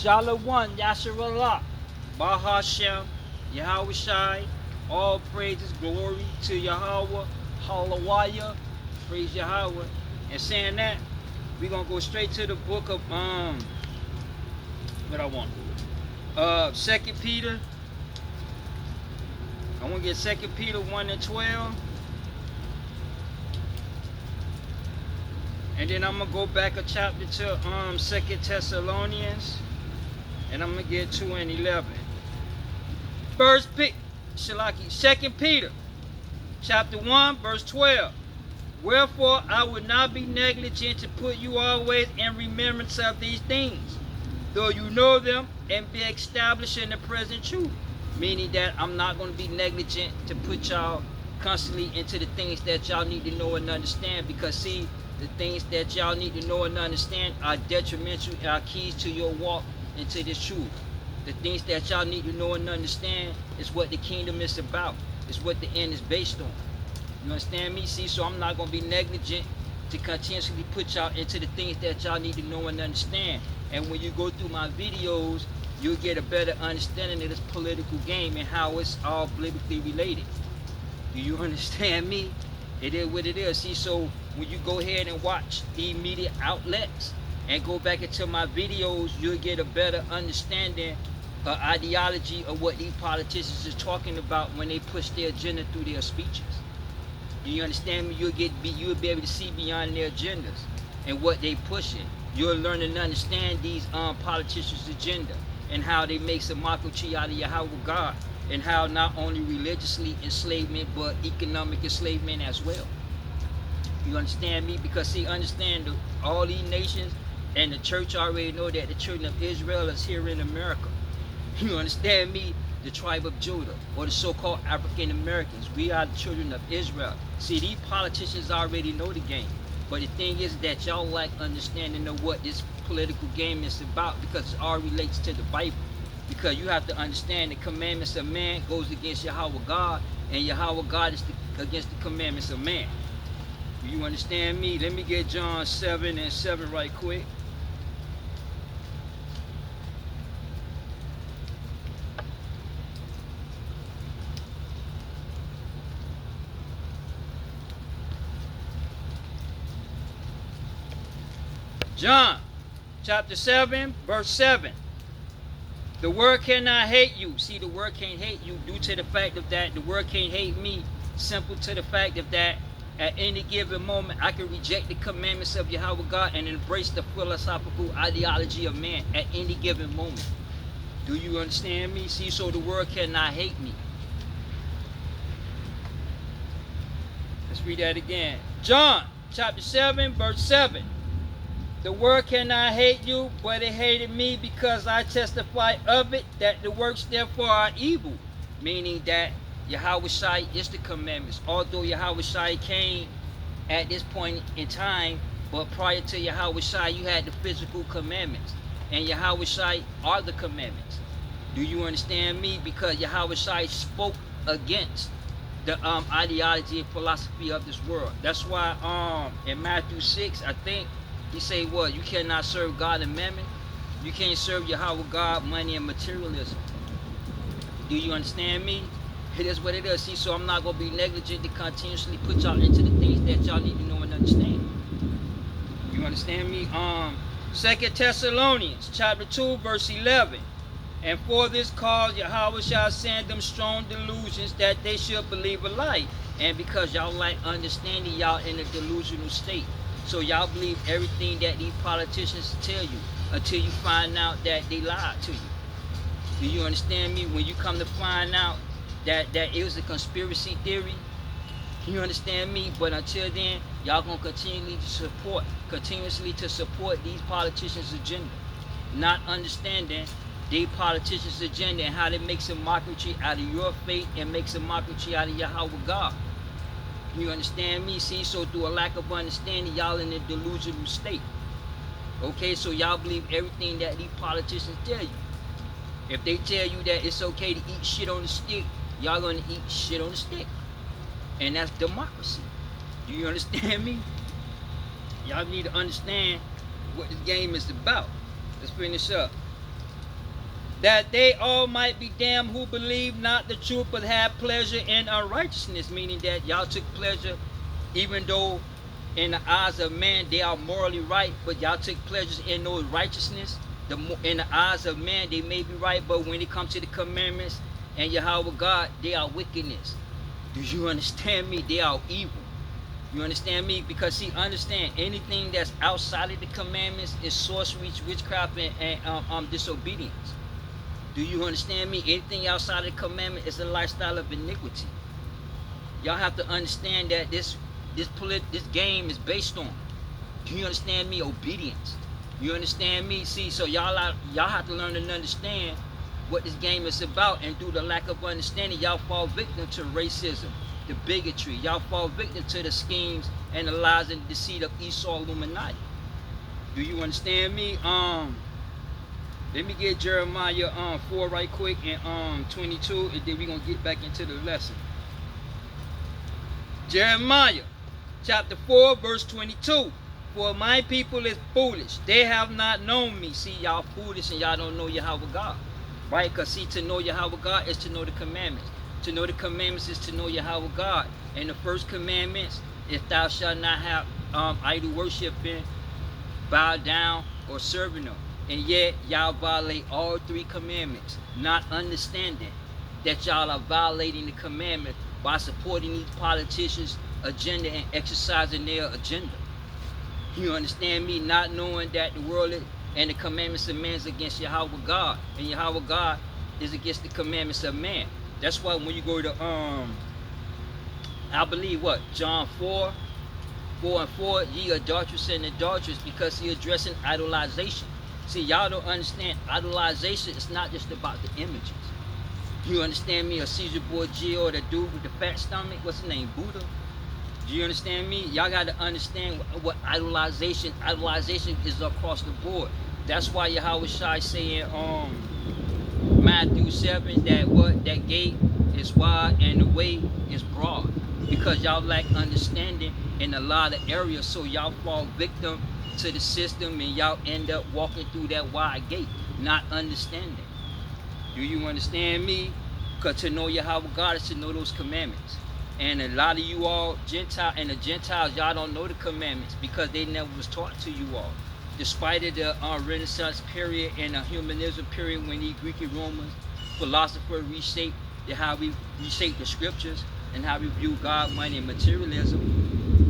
Shalom, Yasharallah, Bahashem, Yahweh Shai, all praises, glory to Yahweh, Hallelujah, praise Yahweh. And saying that, we're gonna go straight to the book of what I want. 2 Peter. I want to get 2 Peter 1 and 12. And then I'm gonna go back a chapter to 2 Thessalonians. And I'm gonna get 2 and 11. Shalaki, 2 Peter chapter 1, verse 12. Wherefore I would not be negligent to put you always in remembrance of these things, though you know them and be established in the present truth. Meaning that I'm not going to be negligent to put y'all constantly into the things that y'all need to know and understand, because see, the things that y'all need to know and understand are detrimental, are keys to your walk into this truth. The things that y'all need to know and understand is what the kingdom is about. It's what the end is based on. You understand me? See, so I'm not going to be negligent to continuously put y'all into the things that y'all need to know and understand. And when you go through my videos, you'll get a better understanding of this political game and how it's all politically related. Do you understand me? It is what it is. See, so when you go ahead and watch the media outlets and go back into my videos, you'll get a better understanding of ideology of what these politicians are talking about when they push their agenda through their speeches. Do you understand me? You'll be able to see beyond their agendas and what they pushing. You'll learn and understand these politicians' agenda and how they make some mockery out of Yahweh God, and how not only religiously enslavement but economic enslavement as well. You understand me? Because see, understand all these nations and the church already know that the children of Israel is here in America. You understand me? The tribe of Judah, or the so-called African Americans, we are the children of Israel. See, these politicians already know the game, but the thing is that y'all lack understanding of what this political game is about, because it all relates to the Bible. Because you have to understand the commandments of man goes against Yahweh God, and Yahweh God is against the commandments of man. Do you understand me? Let me get John 7 and 7 right quick. John chapter 7 verse 7. The word cannot hate you. See, the word can't hate you due to the fact of that. The word can't hate me simple to the fact of that at any given moment I can reject the commandments of Yahweh God and embrace the philosophical ideology of man at any given moment. Do you understand me? See, so the word cannot hate me. Let's read that again. John chapter 7 verse 7. The word cannot hate you, but it hated me because I testify of it, that the works therefore are evil. Meaning that Yahweh Shai is the commandments. Although Yahweh Shai came at this point in time, but prior to Yahweh Shai, you had the physical commandments. And Yahweh Shai are the commandments. Do you understand me? Because Yahweh Shai spoke against the ideology and philosophy of this world. That's why in Matthew 6, I think, he say what? You cannot serve God and mammon. You can't serve Yahweh God, money, and materialism. Do you understand me? It is what it is. See, so I'm not going to be negligent to continuously put y'all into the things that y'all need to know and understand. You understand me? 2 Thessalonians chapter 2 verse 11. And for this cause Yahweh shall send them strong delusions that they should believe a lie. And because y'all like understanding, y'all in a delusional state. So y'all believe everything that these politicians tell you until you find out that they lied to you. Do you understand me? When you come to find out that it was a conspiracy theory, you understand me? But until then, y'all gonna continuously to support these politicians' agenda, not understanding these politicians' agenda and how they make some mockery out of your faith and make some mockery out of Yahweh God. You understand me? See, so through a lack of understanding, y'all in a delusional state. Okay, so y'all believe everything that these politicians tell you. If they tell you that it's okay to eat shit on the stick, y'all gonna eat shit on the stick. And that's democracy. Do you understand me? Y'all need to understand what this game is about. Let's finish up. that they all might be damned who believe not the truth but have pleasure in unrighteousness, meaning that y'all took pleasure even though in the eyes of man they are morally right, but y'all took pleasures in those righteousness. In the eyes of man they may be right, but when it comes to the commandments and Yahweh God, they are wickedness. Do you understand me? They are evil. You understand me? Because see, understand, anything that's outside of the commandments is sorcery, witchcraft, and disobedience. Do you understand me? Anything outside of the commandment is a lifestyle of iniquity. Y'all have to understand that this game is based on. Do you understand me? Obedience. You understand me? See, so y'all have to learn and understand what this game is about, and through the lack of understanding, y'all fall victim to racism, the bigotry. Y'all fall victim to the schemes and the lies and deceit of Esau Illuminati. Do you understand me? Let me get Jeremiah 4 right quick and 22, and then we're gonna get back into the lesson. Jeremiah chapter 4 verse 22. For my people is foolish, they have not known me. See, y'all foolish and y'all don't know Yahweh God, right? Because see, to know Yahweh God is to know the commandments. To know the commandments is to know Yahweh God. And the first commandments is thou shalt not have idol worshiping, bow down, or serving them. And yet y'all violate all three commandments, not understanding that y'all are violating the commandment by supporting these politicians' agenda and exercising their agenda. You understand me? Not knowing that the world and the commandments of man is against Yahweh God, and Yahweh God is against the commandments of man. That's why when you go to I believe what, John 4:4, ye adulterous and adulterous, because he addressing idolization. See, y'all don't understand, idolization is not just about the images. You understand me? A Caesar Borgia, or the dude with the fat stomach, what's his name, Buddha? Do you understand me? Y'all got to understand what idolization is across the board. That's why Yahweh Shai saying Matthew 7 that gate is wide and the way is broad, because y'all lack understanding in a lot of areas, so y'all fall victim to the system and y'all end up walking through that wide gate not understanding. Do you understand me? Because to know Yahweh God is to know those commandments. And a lot of you all, the Gentiles, y'all don't know the commandments because they never was taught to you all. Despite of the Renaissance period and the humanism period, when the Greek and Roman philosophers reshaped how we reshape the scriptures and how we view God, money, and materialism,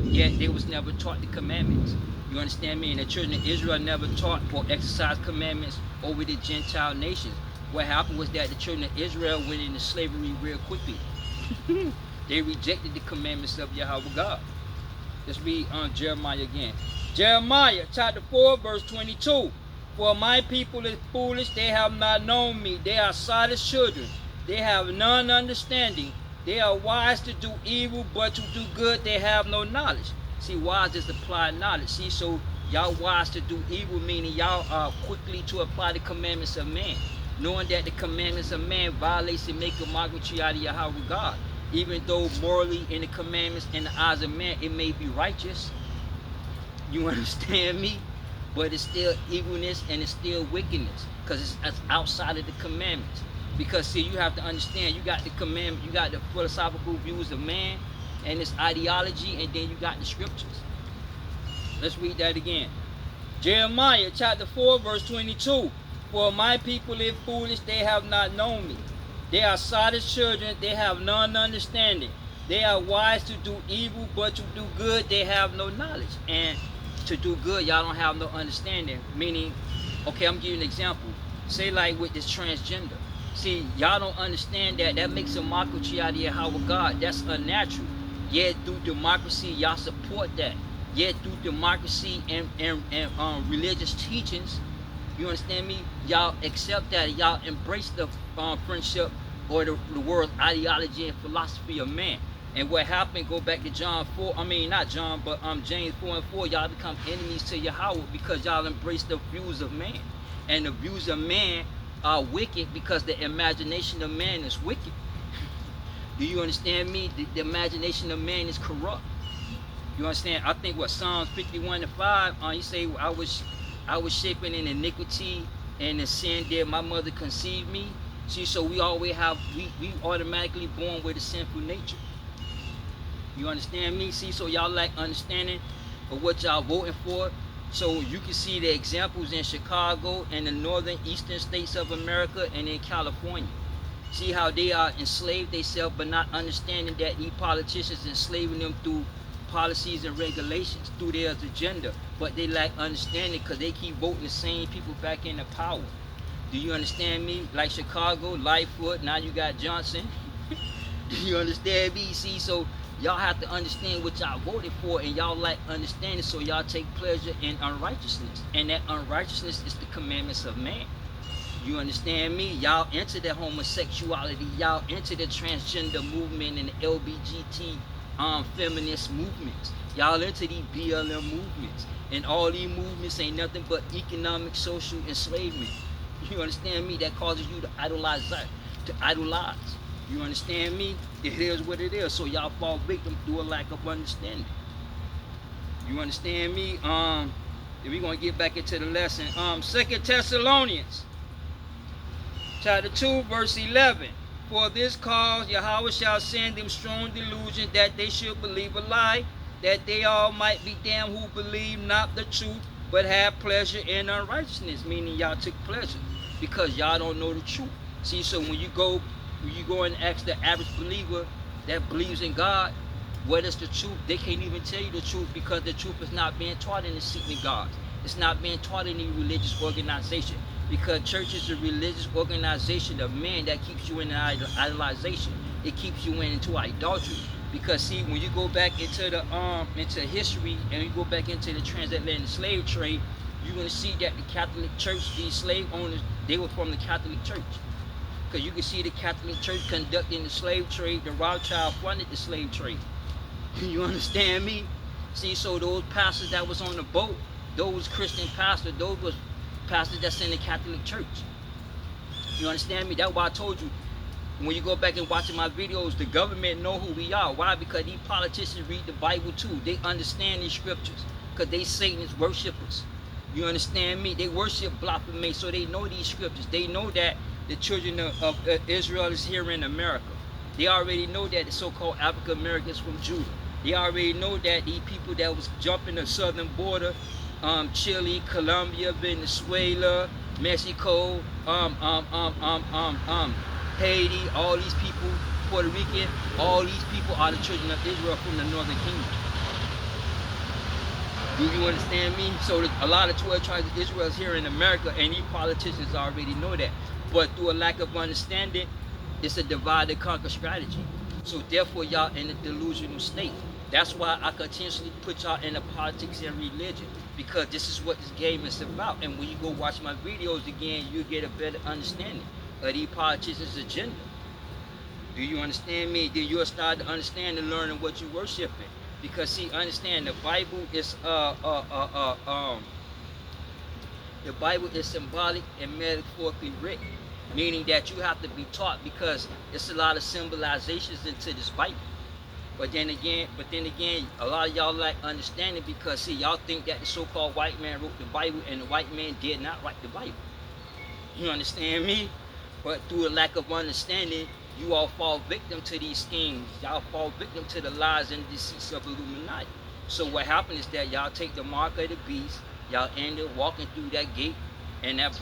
yet they was never taught the commandments. You understand me? And the children of Israel never taught or exercised commandments over the Gentile nations. What happened was that the children of Israel went into slavery real quickly. They rejected the commandments of Yahweh God. Let's read Jeremiah again. Jeremiah chapter 4 verse 22. For my people is foolish, they have not known me. They are silent children. They have none understanding. They are wise to do evil, but to do good they have no knowledge. See, wise is applied knowledge. See, so y'all wise to do evil, meaning y'all are quickly to apply the commandments of man, knowing that the commandments of man violates and make a mockery out of Yahweh God. Even though morally in the commandments in the eyes of man it may be righteous. You understand me? But it's still evilness and it's still wickedness, because it's outside of the commandments. Because see, you have to understand, you got the commandment, you got the philosophical views of man and its ideology, and then you got the scriptures. Let's read that again. Jeremiah chapter 4 verse 22. For my people is foolish, they have not known me. They are silent children, they have none understanding. They are wise to do evil, but to do good they have no knowledge. And to do good, y'all don't have no understanding. Meaning, okay, I'm giving you an example. Say like with this transgender. See, y'all don't understand that makes a mockery out of Yahweh God. That's unnatural. Yet through democracy, y'all support that. Yet through democracy and religious teachings, you understand me? Y'all accept that. Y'all embrace the friendship or the world's ideology and philosophy of man. And what happened, go back to John 4, I mean not John, but James 4:4, y'all become enemies to Yahweh because y'all embrace the views of man. And the views of man are wicked because the imagination of man is wicked. Do you understand me? The imagination of man is corrupt. You understand? I think what Psalms 51:5, you say I was shaping in iniquity and the sin did my mother conceive me. See, so we always have, we automatically born with a sinful nature. You understand me? See, so y'all like understanding of what y'all voting for. So you can see the examples in Chicago and the northern eastern states of America and in California. See how they are enslaved themselves, but not understanding that these politicians enslaving them through policies and regulations, through their agenda. But they lack understanding because they keep voting the same people back into power. Do you understand me? Like Chicago, Lightfoot, now you got Johnson. Do you understand me? See, so y'all have to understand what y'all voted for, and y'all like understanding, so y'all take pleasure in unrighteousness. And that unrighteousness is the commandments of man. You understand me? Y'all into the homosexuality, y'all into the transgender movement and the LBGT feminist movements. Y'all into these BLM movements. And all these movements ain't nothing but economic, social enslavement. You understand me? That causes you to idolize that, to idolize. You understand me? It is what it is. So y'all fall victim through a lack of understanding. You understand me? We're gonna get back into the lesson. 2 Thessalonians chapter 2, verse 11. For this cause Yahweh shall send them strong delusion, that they should believe a lie, that they all might be damned who believe not the truth, but have pleasure in unrighteousness. Meaning y'all took pleasure because y'all don't know the truth. See, so when you go and ask the average believer that believes in God, what is the truth? They can't even tell you the truth, because the truth is not being taught in the synagogues. It's not being taught in any religious organization, because church is a religious organization of men that keeps you in idolization. It keeps you into idolatry. Because see, when you go back into the into history, and you go back into the transatlantic slave trade, you're gonna see that the Catholic Church, these slave owners, they were from the Catholic Church. Because you can see the Catholic Church conducting the slave trade. The Rothschild funded the slave trade. You understand me? See, so those pastors that was on the boat, those Christian pastors, those was pastors that's in the Catholic Church. You understand me? That's why I told you, when you go back and watching my videos, the government know who we are. Why? Because these politicians read the Bible too. They understand these scriptures, because they Satan's worshipers. You understand me? They worship Baphomet, so they know these scriptures. They know that the children of Israel is here in America. They already know that the so-called African Americans from Judah. They already know that these people that was jumping the southern border, Chile, Colombia, Venezuela, Mexico, Haiti, all these people, Puerto Rican, all these people are the children of Israel from the northern kingdom. Do you understand me? So a lot of 12 tribes of Israel is here in America, and these politicians already know that. But through a lack of understanding, it's a divide and conquer strategy. So therefore, y'all in a delusional state. That's why I continuously put y'all into politics and religion, because this is what this game is about. And when you go watch my videos again, you'll get a better understanding of these politicians' agenda. Do you understand me? Then you'll start to understand and learn what you're worshiping. Because see, understand, the Bible is the Bible is symbolic and metaphorically written, meaning that you have to be taught, because it's a lot of symbolizations into this Bible. But then again, a lot of y'all lack understanding, because see, y'all think that the so-called white man wrote the Bible, and the white man did not write the Bible. You understand me? But through a lack of understanding, you all fall victim to these schemes. Y'all fall victim to the lies and deceits of Illuminati. So what happened is that y'all take the mark of the beast, y'all end up walking through that gate, and that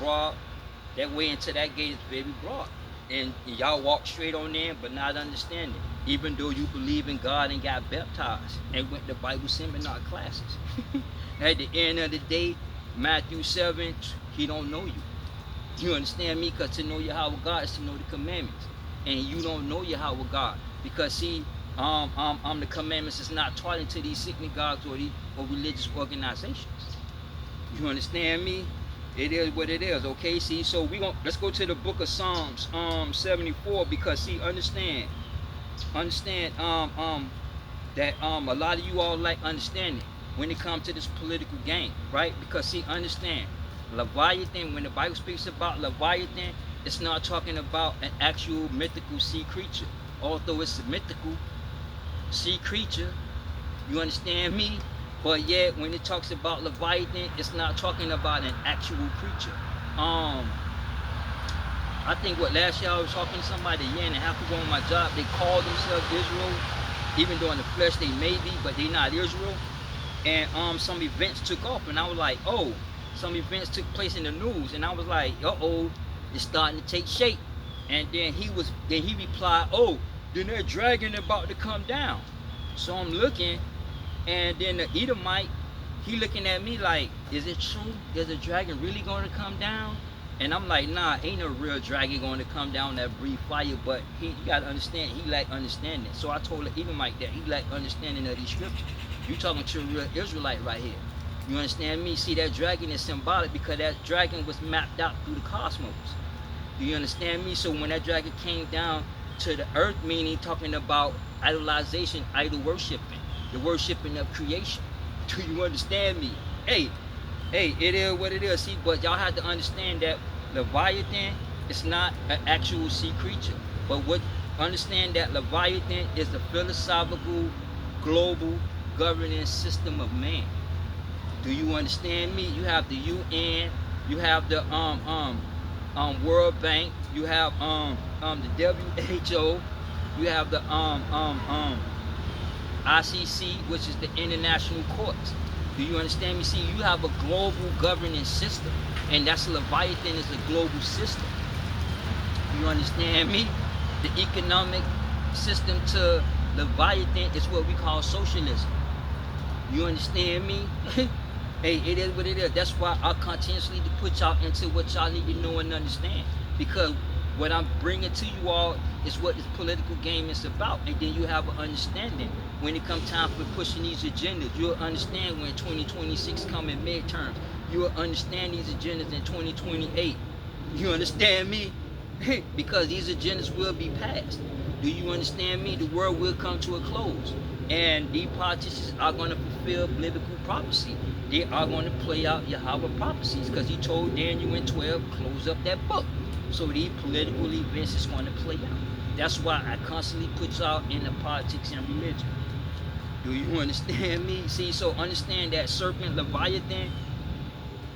way into that gate is very broad. And y'all walk straight on in, but not understanding. Even though you believe in God and got baptized and went to Bible seminar classes. At the end of the day, Matthew 7, he don't know you. You understand me? Because to know Yahweh God is to know the commandments. And you don't know Yahweh God. Because see, the commandments is not taught into these synagogues or religious organizations. You understand me? It is what it is, okay? See, so let's go to the book of Psalms 74, because see, understand that a lot of you all like understanding when it comes to this political game, right? Because see, understand, Leviathan, when the Bible speaks about Leviathan, it's not talking about an actual mythical sea creature. Although it's a mythical sea creature, you understand me? But yet, when it talks about Leviathan, it's not talking about an actual creature. um I think what last year I was talking to somebody a year and a half ago on my job, they called themselves Israel, even though in the flesh they may be, but they not Israel. And some events took off, and I was like, oh, some events took place in the news, and I was like, uh-oh, it's starting to take shape. And then he replied, oh, then that dragon about to come down. So I'm looking, and then the Edomite, he looking at me like, is it true? Is the dragon really going to come down? And I'm like, nah, ain't no real dragon going to come down that breathe fire. But you got to understand, he lacked understanding. So I told the Edomite that he lacked understanding of these scriptures. You talking to a real Israelite right here. You understand me? See, that dragon is symbolic because that dragon was mapped out through the cosmos. Do you understand me? So when that dragon came down to the earth, meaning talking about idolization, idol worshiping, the worshiping of creation. Do you understand me? Hey, it is what it is. See, but y'all have to understand that Leviathan is not an actual sea creature. But understand that Leviathan is the philosophical, global governing system of man. Do you understand me? You have the UN, you have the World Bank, you have the WHO, you have the ICC, which is the international courts. Do you understand me? See, you have a global governing system, and that's Leviathan is a global system. You understand me? The economic system to Leviathan is what we call socialism. You understand me? Hey, it is what it is. That's why I continuously to put y'all into what y'all need to know and understand. Because what I'm bringing to you all is what this political game is about. And then you have an understanding when it comes time for pushing these agendas. You'll understand when 2026 come in midterms. You'll understand these agendas in 2028. You understand me? Because these agendas will be passed. Do you understand me? The world will come to a close. And these politicians are going to fulfill biblical prophecy. They are going to play out Yahweh prophecies because he told Daniel in 12, close up that book. So these political events is going to play out. That's why I constantly put y'all in the politics and religion. Do you understand me? See, so understand that serpent Leviathan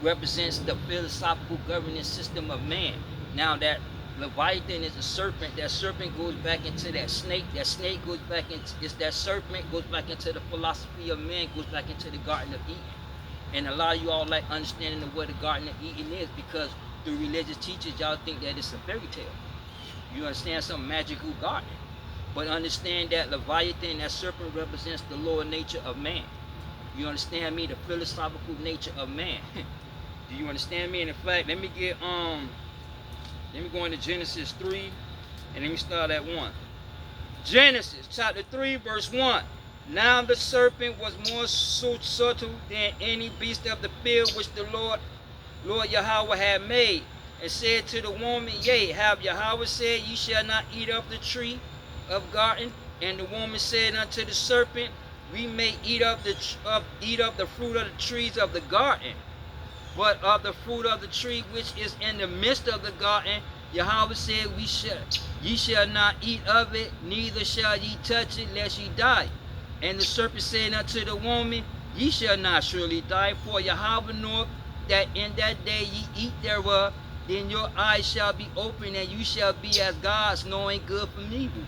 represents the philosophical governing system of man. Now that Leviathan is a serpent, that serpent goes back into that snake goes back into, that serpent goes back into the philosophy of man, goes back into the Garden of Eden. And a lot of you all like understanding of what the Garden of Eden is because through religious teachers, y'all think that it's a fairy tale. You understand, some magical garden. But understand that Leviathan, that serpent, represents the lower nature of man. You understand me? The philosophical nature of man. Do you understand me? And in fact, let me go into Genesis 3, and let me start at 1. Genesis chapter 3, verse 1. Now the serpent was more subtle than any beast of the field which the Lord Yahweh had made, and said to the woman, yea, have Yahweh said, ye shall not eat of the tree of garden? And the woman said unto the serpent, we may eat of the fruit of the trees of the garden, but of the fruit of the tree which is in the midst of the garden, Yahweh said, ye shall not eat of it, neither shall ye touch it, lest ye die. And the serpent said unto the woman, ye shall not surely die, for Yahweh knoweth that in that day ye eat thereof, then your eyes shall be opened, and you shall be as gods, knowing good from evil.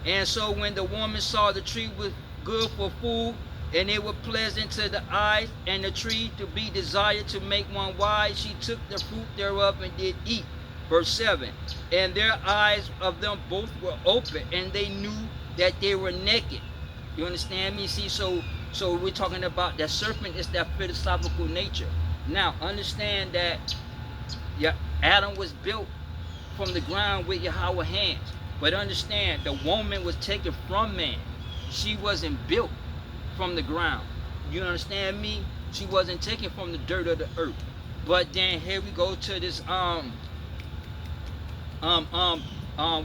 And so when the woman saw the tree was good for food, and it was pleasant to the eyes, and the tree to be desired to make one wise, she took the fruit thereof and did eat. Verse 7. And their eyes of them both were open, and they knew that they were naked. You understand me? See, so we're talking about that serpent is that philosophical nature. Now, understand that Adam was built from the ground with Yahweh's hands. But understand, the woman was taken from man. She wasn't built from the ground. You understand me? She wasn't taken from the dirt of the earth. But then here we go to this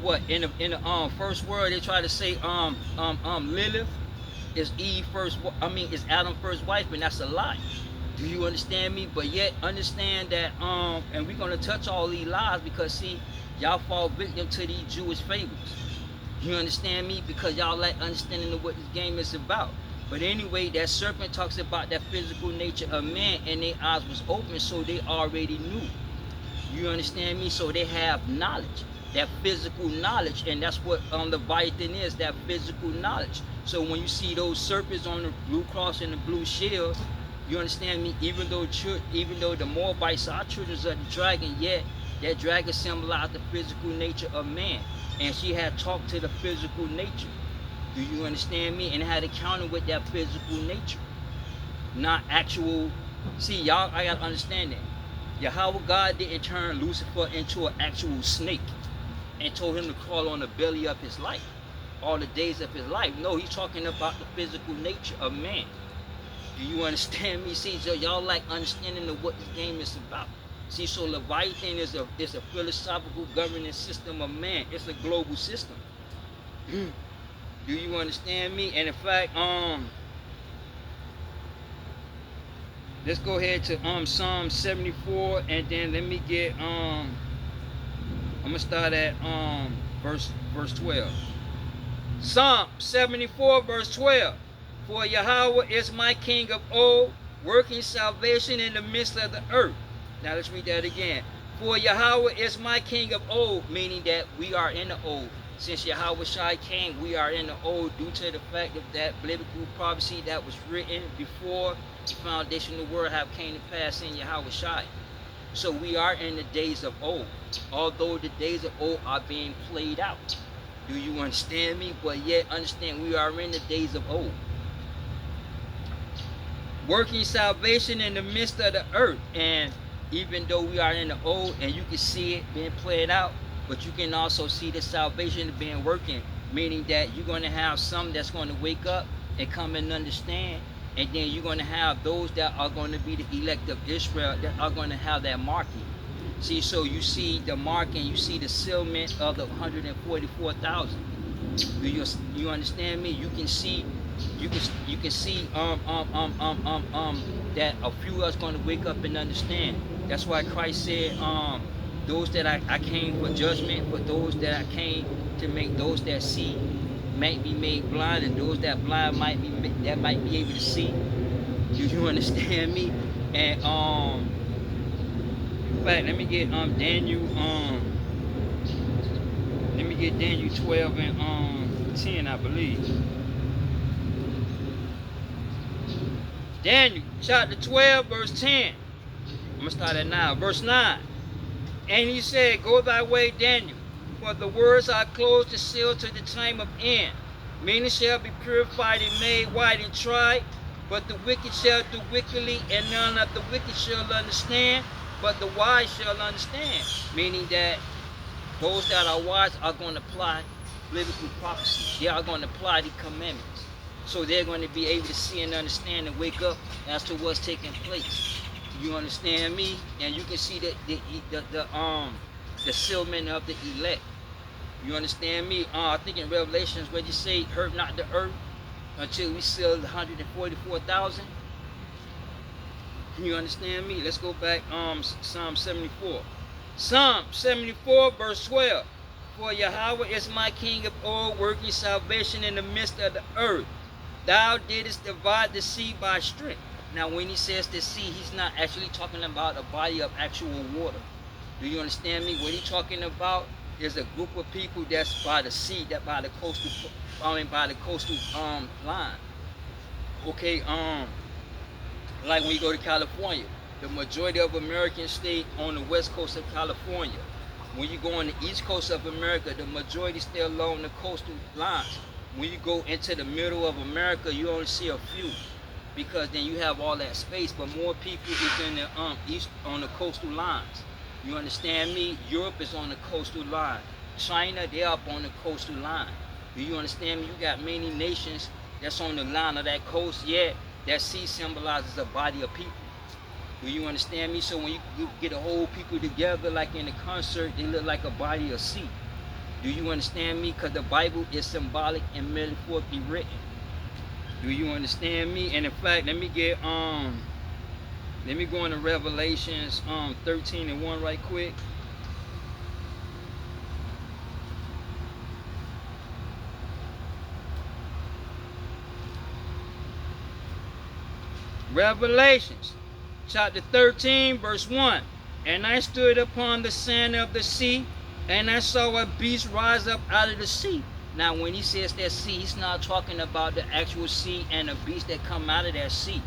what in the first word they try to say Lilith is is Adam's first wife, and that's a lie. Do you understand me? But yet understand that and we're gonna touch all these lies because see, y'all fall victim to these Jewish fables. You understand me? Because y'all lack understanding of what this game is about. But anyway, that serpent talks about that physical nature of man, and their eyes was open, so they already knew. You understand me? So they have knowledge, that physical knowledge, and that's what Leviathan is, that physical knowledge. So when you see those serpents on the blue cross and the blue shield, you understand me? Even though the Moabites are children of the dragon, yet that dragon symbolized the physical nature of man, and she had talked to the physical nature. Do you understand me? And had to counter with that physical nature, not actual. See, y'all, I gotta understand that. Yahweh God didn't turn Lucifer into an actual snake and told him to crawl on the belly of his life all the days of his life. No, he's talking about the physical nature of man. Do you understand me? See, so y'all like understanding of what this game is about. See, so Leviathan is a philosophical governing system of man. It's a global system. Do you understand me? And in fact, let's go ahead to Psalm 74, and then let me get I'm gonna start at verse 12. Psalm 74 verse 12. For Yahweh is my king of old, working salvation in the midst of the earth. Now let's read that again. For Yahweh is my king of old, meaning that we are in the old. Since Yahweh Shai came, we are in the old due to the fact of that biblical prophecy that was written before the foundation of the world have came to pass in Yahweh Shai. So we are in the days of old, although the days of old are being played out. Do you understand me? But yet understand we are in the days of old. Working salvation in the midst of the earth. And even though we are in the old and you can see it being played out, but you can also see the salvation being working, meaning that you're going to have some that's going to wake up and come and understand, and then you're going to have those that are going to be the elect of Israel that are going to have that marking. See, so you see the marking, you see the sealment of the 144,000. Do you understand me? You can see that a few are going to wake up and understand. That's why Christ said, those that I came for judgment, but those that I came to make those that see might be made blind, and those that blind might be able to see. Do you understand me? And in fact, let me get Daniel 12 and 10, I believe. Daniel chapter 12 verse 10. I'm gonna start at 9. Verse 9. And he said, Go thy way, Daniel, for the words are closed and sealed to the time of end. Many shall be purified and made white and tried, but the wicked shall do wickedly, and none of the wicked shall understand, but the wise shall understand. Meaning that those that are wise are going to apply biblical prophecy. They are going to apply the commandments. So they're going to be able to see and understand and wake up as to what's taking place. You understand me? And you can see the sealment of the elect. You understand me? I think in Revelations where you say, hurt not the earth until we seal the 144,000. You understand me? Let's go back Psalm 74. Psalm 74 verse 12. For Yahweh is my king of old, working salvation in the midst of the earth. Thou didst divide the sea by strength. Now when he says the sea, he's not actually talking about a body of actual water. Do you understand me? What he's talking about is a group of people that's by the sea, that by the coastal line. Okay, like when you go to California, the majority of Americans stay on the west coast of California. When you go on the east coast of America, the majority stay along the coastal lines. When you go into the middle of America, you only see a few, because then you have all that space, but more people is in the east on the coastal lines. You understand me? Europe is on the coastal line. China, they're up on the coastal line. Do you understand me? You got many nations that's on the line of that coast, yet that sea symbolizes a body of people. Do you understand me? So when you get a whole people together, like in a concert, they look like a body of sea. Do you understand me? Because the Bible is symbolic and metaphorically written. Do you understand me? And in fact, let me go into Revelations 13 and 1 right quick. Revelations chapter 13 verse 1. And I stood upon the sand of the sea, and I saw a beast rise up out of the sea. Now, when he says that sea, he's not talking about the actual sea and the beast that come out of that sea.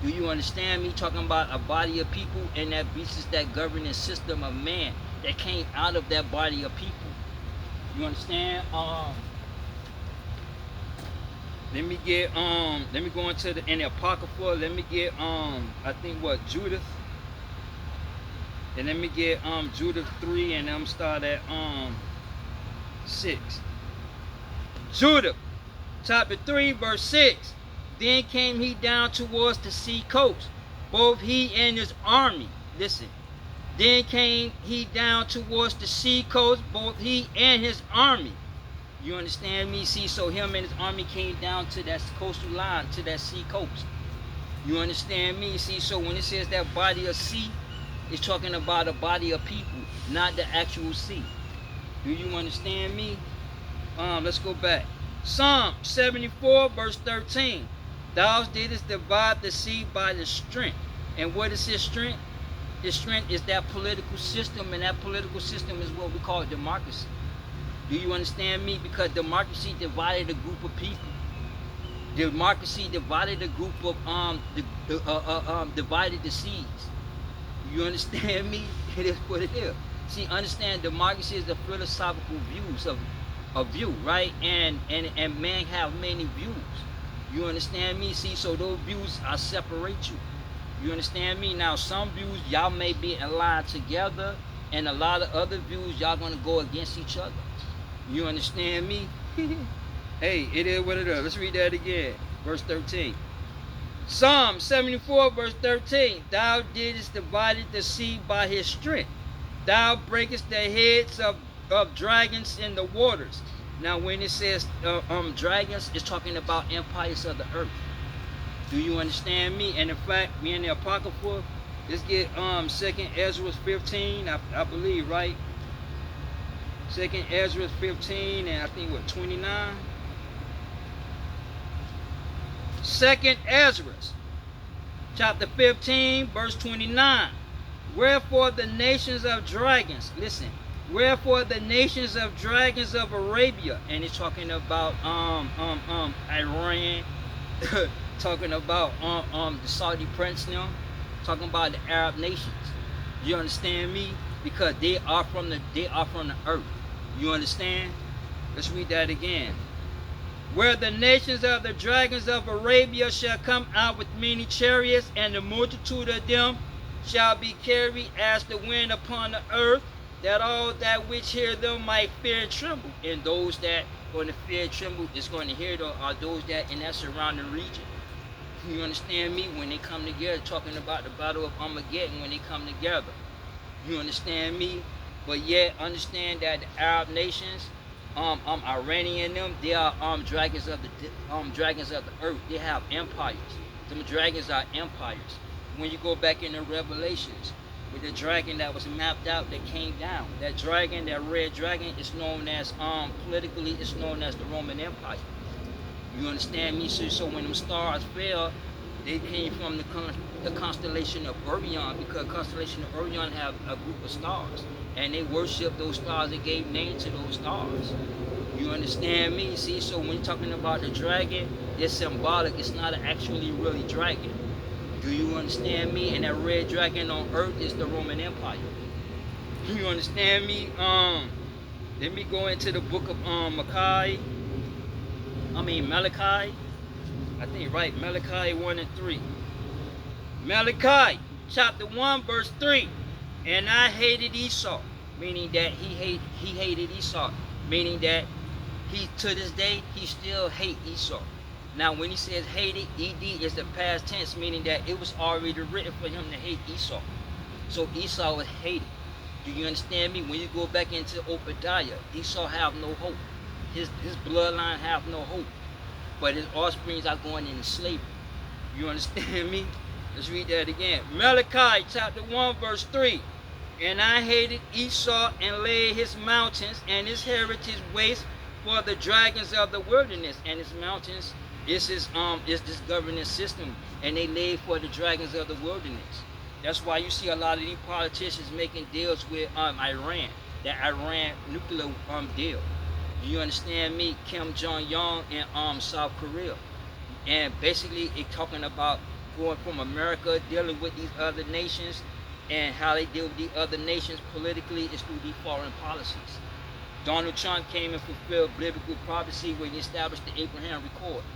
Do you understand me? Talking about a body of people, and that beast is that governing system of man that came out of that body of people. You understand? Let me go into in the Apocrypha. Let me get I think what, Judith. And let me get Judith 3, and I'm start at 6. Judith chapter 3 verse 6. Then came he down towards the sea coast, both he and his army. Listen. Then came he down towards the sea coast, both he and his army. You understand me? See, so him and his army came down to that coastal line, to that sea coast. You understand me? See, so when it says that body of sea, it's talking about a body of people, not the actual sea. Do you understand me? Let's go back. Psalm 74 verse 13. Thou didst divide the sea by the strength. And what is his strength? His strength is that political system, and that political system is what we call democracy. Do you understand me? Because democracy divided a group of people. Democracy divided a group of divided the seas. You understand me? It is what it is. See, understand, democracy is the philosophical views of view, right? And man have many views. You understand me? See, so those views are separate you. You understand me? Now, some views y'all may be aligned together, and a lot of other views y'all gonna go against each other. You understand me? Hey, it is what it is. Let's read that again. Verse 13. Psalm 74 verse 13. Thou didst divide the sea by his strength. Thou breakest the heads of dragons in the waters. Now when it says dragons, it's talking about empires of the earth. Do you understand me? And in fact, me in the Apocrypha, let's get 2nd Ezra 15, I believe, right? 2nd Ezra 15 and I think what, 29? 2nd Ezra chapter 15 verse 29. Wherefore the nations of dragons, listen, wherefore the nations of dragons of Arabia, and it's talking about Iran, talking about the Saudi prince now, talking about the Arab nations. You understand me? Because they are from the earth. You understand? Let's read that again. Where the nations of the dragons of Arabia shall come out with many chariots, and the multitude of them shall be carried as the wind upon the earth, that all that which hear them might fear and tremble. And those that going to fear and tremble is going to hear them are those that in that surrounding region. You understand me? When they come together, talking about the battle of Armageddon, when they come together. You understand me? But yet understand that the Arab nations, Iranian them, they are dragons of the earth. They have empires. Them dragons are empires. When you go back into Revelations, with the dragon that was mapped out that came down, that dragon, that red dragon, is known as politically, it's known as the Roman Empire. You understand me? So when them stars fell, they came from the constellation of Orion, because constellation of Orion have a group of stars, and they worship those stars. They gave name to those stars. You understand me? See, so when you're talking about the dragon, it's symbolic. It's not actually really dragon. Do you understand me? And that red dragon on earth is the Roman Empire. You understand me? Let me go into the book of Malachi. I think right, Malachi 1 and 3. Malachi chapter 1 verse 3. And I hated Esau, meaning that he hated Esau, meaning that he to this day he still hate Esau. Now when he says hated, ed is the past tense, meaning that it was already written for him to hate Esau. So Esau was hated. Do you understand me? When you go back into Obadiah, Esau have no hope. His bloodline have no hope. But his offsprings are going into slavery. You understand me? Let's read that again. Malachi chapter 1 verse 3. And I hated Esau and laid his mountains and his heritage waste for the dragons of the wilderness. And his mountains is this governing system. And they laid for the dragons of the wilderness. That's why you see a lot of these politicians making deals with Iran, that Iran nuclear deal. You understand me? Kim Jong-un and South Korea. And basically it talking about going from America, dealing with these other nations, and how they deal with these other nations politically is through these foreign policies. Donald Trump came and fulfilled biblical prophecy when he established the Abraham Accords.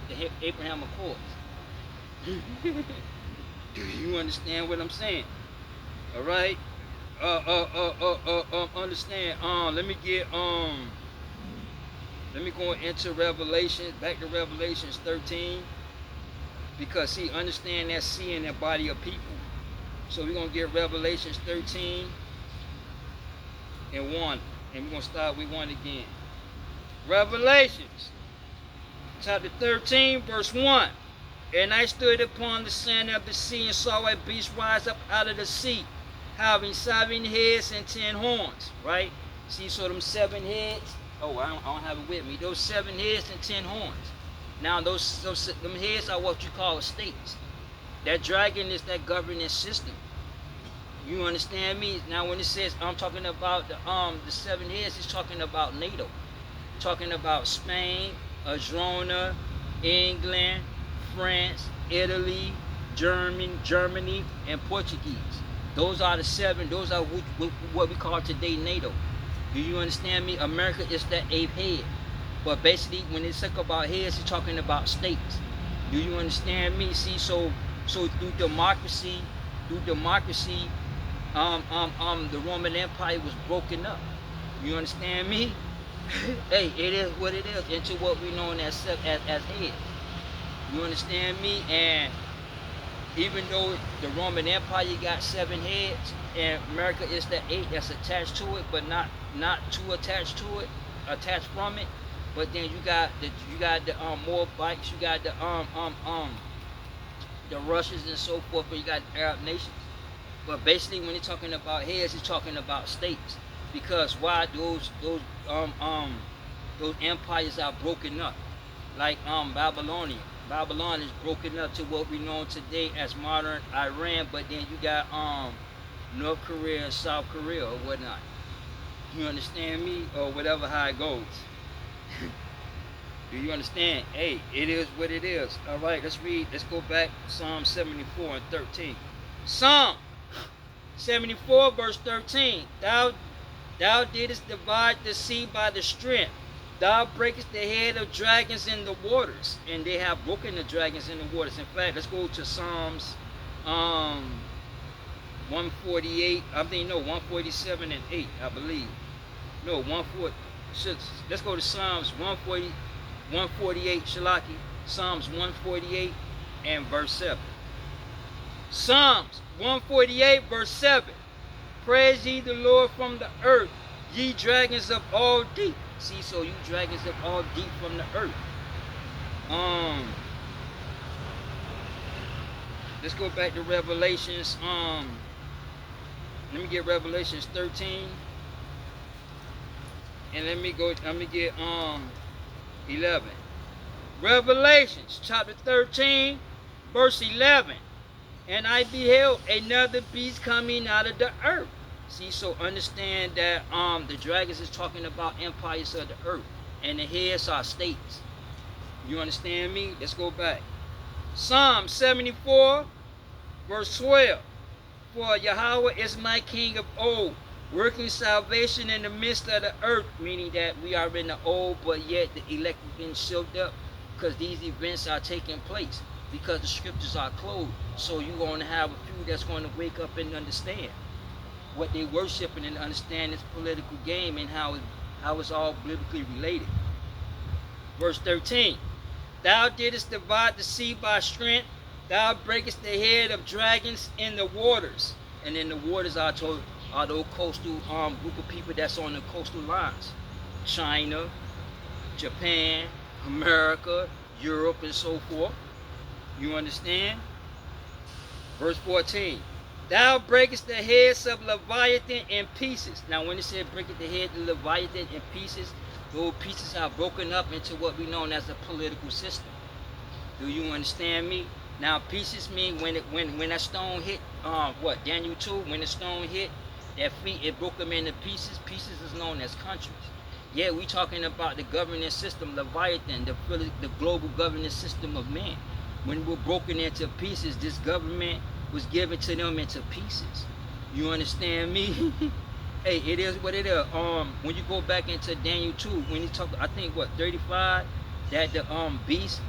Do you understand what I'm saying? All right. Understand. Let me go into Revelation. Back to Revelations 13. Because see, understand that seeing that body of people. So we're gonna get Revelations 13 and 1. And we're going to start with 1 again. Revelations, chapter 13, verse 1. And I stood upon the sand of the sea and saw a beast rise up out of the sea, having 7 heads and 10 horns. Right? See, so them 7 heads. Oh, I don't have it with me. Those 7 heads and 10 horns. Now, them heads are what you call states. That dragon is that governing system. You understand me? Now when it says I'm talking about the 7 heads, it's talking about NATO. Talking about Spain, Adrona, England, France, Italy, Germany, and Portuguese. Those are the 7, those are what we call today NATO. Do you understand me? America is the 8th head. But basically when they talk about heads, it's talking about states. Do you understand me? See, so through democracy, the Roman Empire was broken up. You understand me? Hey, it is what it is, into what we know as heads. You understand me? And even though the Roman Empire got 7 heads, and America is the 8 that's attached to it, but not too attached from it. But then you got the Moabites, you got the Russians and so forth, but you got the Arab nations. But basically, when you're talking about heads, you're talking about states, because why those empires are broken up, like Babylon is broken up to what we know today as modern Iran. But then you got North Korea and South Korea or whatnot. You understand me? Or whatever how it goes. Do you understand? Hey, it is what it is. All right, let's read. Let's go back to Psalm 74 and 13. Psalm 74 verse 13. Thou didst divide the sea by the strength. Thou breakest the head of dragons in the waters. And they have broken the dragons in the waters. In fact, let's go to Psalms 148. 147 and 8, I believe. No, 140. Let's go to Psalms 148, Shalaki. Psalms 148 and verse 7. Psalms 148 verse 7. Praise ye the Lord from the earth, ye dragons of all deep. See, so you dragons of all deep from the earth. Let's go back to Revelations. Let me get Revelations 13. And let me get 11. Revelations chapter 13 verse 11. And I beheld another beast coming out of the earth. See, so understand that the dragons is talking about empires of the earth, and the heads are states. You understand me? Let's go back. Psalm 74 verse 12. For Yahweh is my king of old, working salvation in the midst of the earth, meaning that we are in the old, but yet the elect have been sealed up, because these events are taking place, because the scriptures are closed. So you're going to have a few that's going to wake up and understand what they worshiping, and understand this political game and how it's all biblically related. Verse 13. Thou didst divide the sea by strength. Thou breakest the head of dragons in the waters. And in the waters are those coastal group of people that's on the coastal lines. China, Japan, America, Europe, and so forth. You understand? Verse 14. Thou breakest the heads of Leviathan in pieces. Now when it said breakest the head of Leviathan in pieces, those pieces are broken up into what we know as a political system. Do you understand me? Now pieces mean when that stone hit what, Daniel 2, when the stone hit that feet, it broke them into pieces. Pieces is known as countries. Yeah, we talking about the governance system, Leviathan, the global governance system of man. When we're broken into pieces, this government was given to them into pieces. You understand me? Hey, it is what it is. When you go back into Daniel 2, when he talk, I think what 35, that the beast,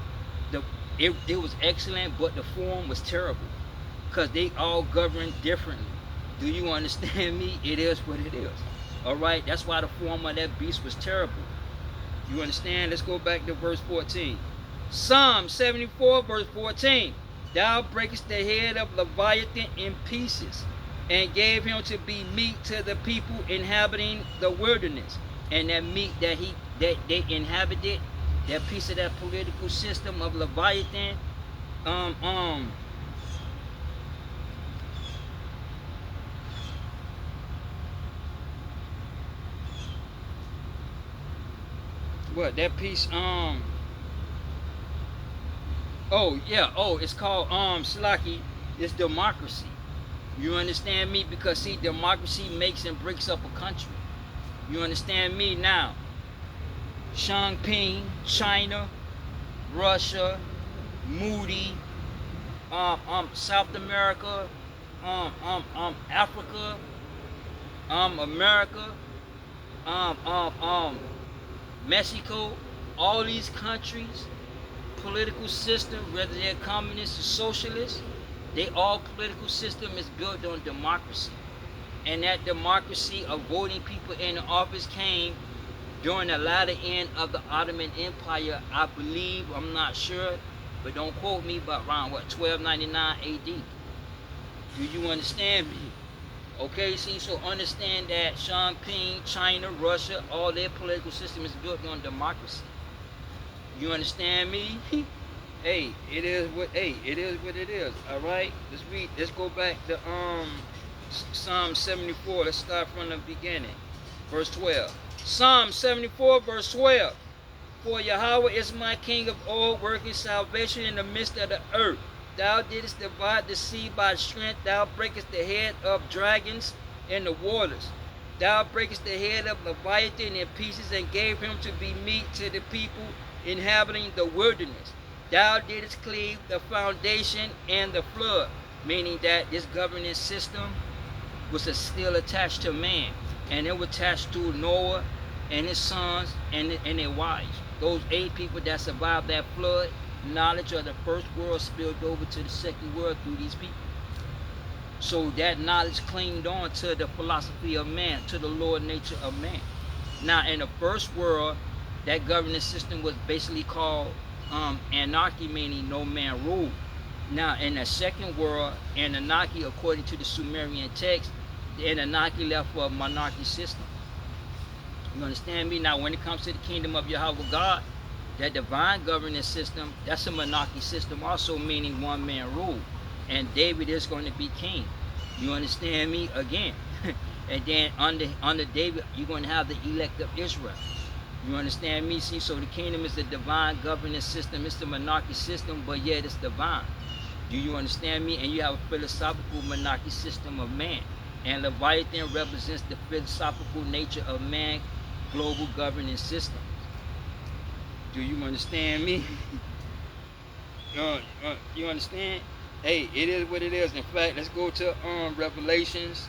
it was excellent, but the form was terrible, cause they all govern differently. Do you understand me? It is what it is. All right, that's why the form of that beast was terrible. You understand? Let's go back to verse 14. Psalm 74, verse 14. Thou breakest the head of Leviathan in pieces, and gave him to be meat to the people inhabiting the wilderness. And that meat that they inhabited, that piece of that political system of Leviathan, what that piece, oh yeah, it's called Slaki, it's democracy. You understand me? Because see, democracy makes and breaks up a country. You understand me now? Shangping, China, Russia, Moody, South America, Africa, America, Mexico, all these countries, political system, whether they're communist or socialist, they all political system is built on democracy. And that democracy of voting people in the office came during the latter end of the Ottoman Empire, I believe, I'm not sure, but don't quote me, but around what, 1299 AD. Do you understand me? Okay, see, so understand that Shangping, China, Russia, all their political system is built on democracy. You understand me? Hey, it is what it is. All right, let's go back to Psalm 74. Let's start from the beginning, verse 12. Psalm 74, verse 12. For Yahweh is my King of old, working salvation in the midst of the earth. Thou didst divide the sea by strength. Thou breakest the head of dragons in the waters. Thou breakest the head of Leviathan in pieces, and gave him to be meat to the people inhabiting the wilderness. Thou didst cleave the foundation and the flood, meaning that this governance system was still attached to man, and it was attached to Noah and his sons and their wives. Those 8 people that survived that flood, knowledge of the first world spilled over to the second world through these people. So that knowledge clinged on to the philosophy of man, to the Lord nature of man. Now in the first world, that governance system was basically called anarchy, meaning no man ruled. Now in the second world, Anunnaki, according to the Sumerian text, the Anunnaki left for a monarchy system. You understand me? Now when it comes to the kingdom of Yahweh God, that divine governance system, that's a monarchy system also, meaning one man rule. And David is going to be king. You understand me? Again. And then under David, you're going to have the elect of Israel. You understand me? See, so the kingdom is the divine governance system. It's the monarchy system, but yet it's divine. Do you understand me? And you have a philosophical monarchy system of man. And Leviathan represents the philosophical nature of man, global governance system. Do you understand me? You understand? Hey, it is what it is. In fact, let's go to Revelations.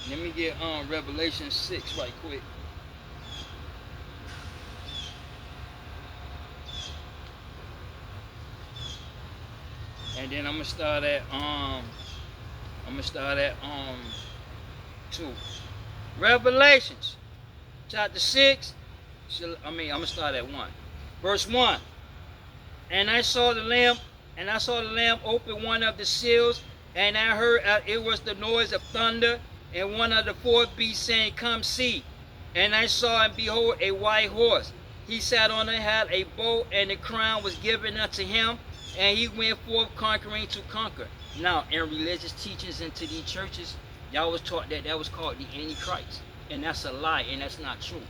Let me get Revelation 6 right quick. And then I'm gonna start at 2. Revelations chapter 6. I'm gonna start at 1. Verse 1. And I saw the Lamb open one of the seals, and I heard it was the noise of thunder, and one of the 4 beasts saying, Come see. And I saw, and behold, a white horse. He sat on it, had a bow, and the crown was given unto him, and he went forth conquering to conquer. Now, in religious teachings into these churches, y'all was taught that was called the Antichrist. And that's a lie, and that's not true.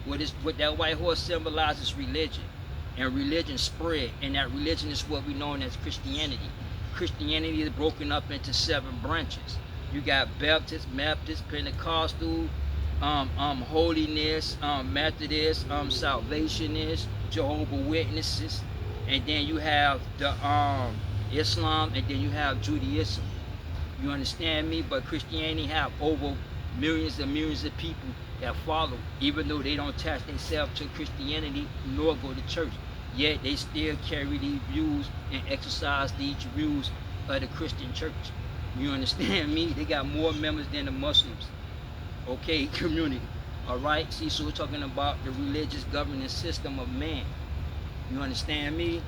What that white horse symbolizes religion. And religion spread, and that religion is what we know as Christianity. Christianity is broken up into 7 branches. You got Baptist, Methodist, Pentecostal, holiness, Methodist, Salvationist, Jehovah Witnesses, and then you have the Islam, and then you have Judaism. You understand me? But Christianity have over millions and millions of people that follow, even though they don't attach themselves to Christianity nor go to church. Yet they still carry these views and exercise these views of the Christian church. You understand me? They got more members than the Muslims, okay, community. All right? See, so we're talking about the religious governance system of man. You understand me?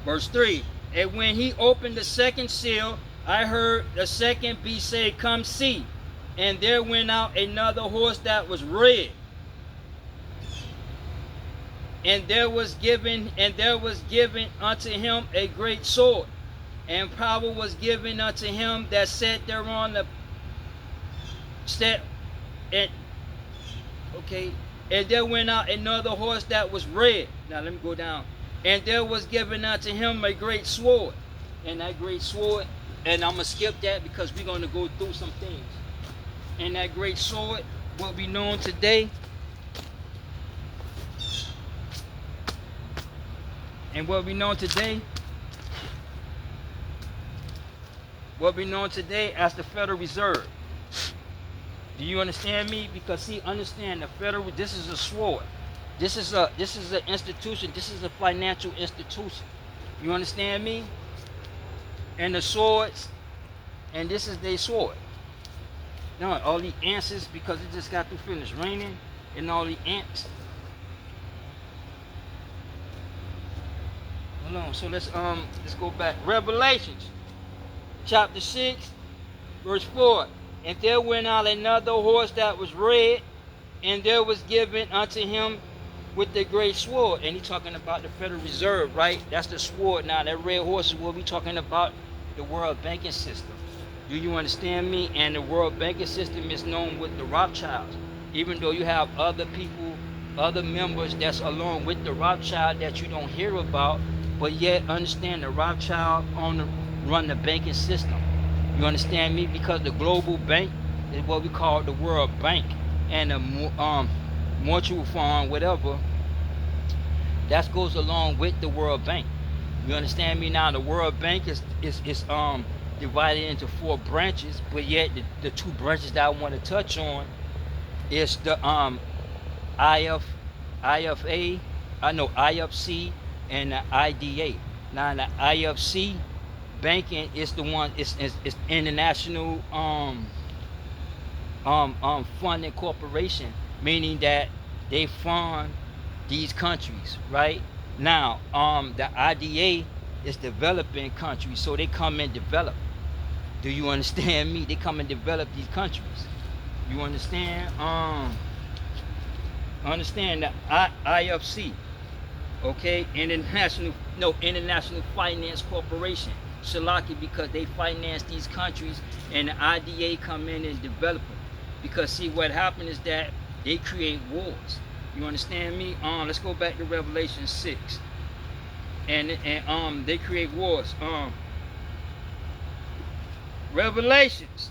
Verse 3. And when he opened the second seal, I heard the second beast say, come see. And there went out another horse that was red. And there was given unto him a great sword, and power was given unto him that sat thereon and there went out another horse that was red. Now let me go down. And there was given unto him a great sword. And that great sword, and I'm going to skip that because we're going to go through some things. And that great sword will be known today. And what we know today as the Federal Reserve. Do you understand me? Because see, understand the federal. This is a sword. This is an institution. This is a financial institution. You understand me? And the swords, and this is their sword. Now all the answers, because it just got to finish raining, and all the ants. Hold on. So let's go back. Revelations, chapter 6, verse 4. And there went out another horse that was red, and there was given unto him with the great sword. And he's talking about the Federal Reserve, right? That's the sword. Now that red horse is what we're talking about, the world banking system. Do you understand me? And the world banking system is known with the Rothschilds. Even though you have other people, other members that's along with the Rothschild that you don't hear about, but yet understand the Rothschild run the banking system. You understand me? Because the global bank is what we call the World Bank, and the mutual fund, whatever, that goes along with the World Bank. You understand me? Now the World Bank is divided into 4 branches, but yet the 2 branches that I want to touch on is the IFC and the IDA. Now the IFC banking is the one, it's international funding corporation, meaning that they fund these countries, right? Now the IDA is developing countries, so they come and develop. Do you understand me? They come and develop these countries. You understand? Understand the IFC, okay? International Finance Corporation. Shalaki, because they finance these countries, and the IDA come in and develop them. Because see, what happened is that they create wars. You understand me? Let's go back to Revelation 6. And they create wars. Revelations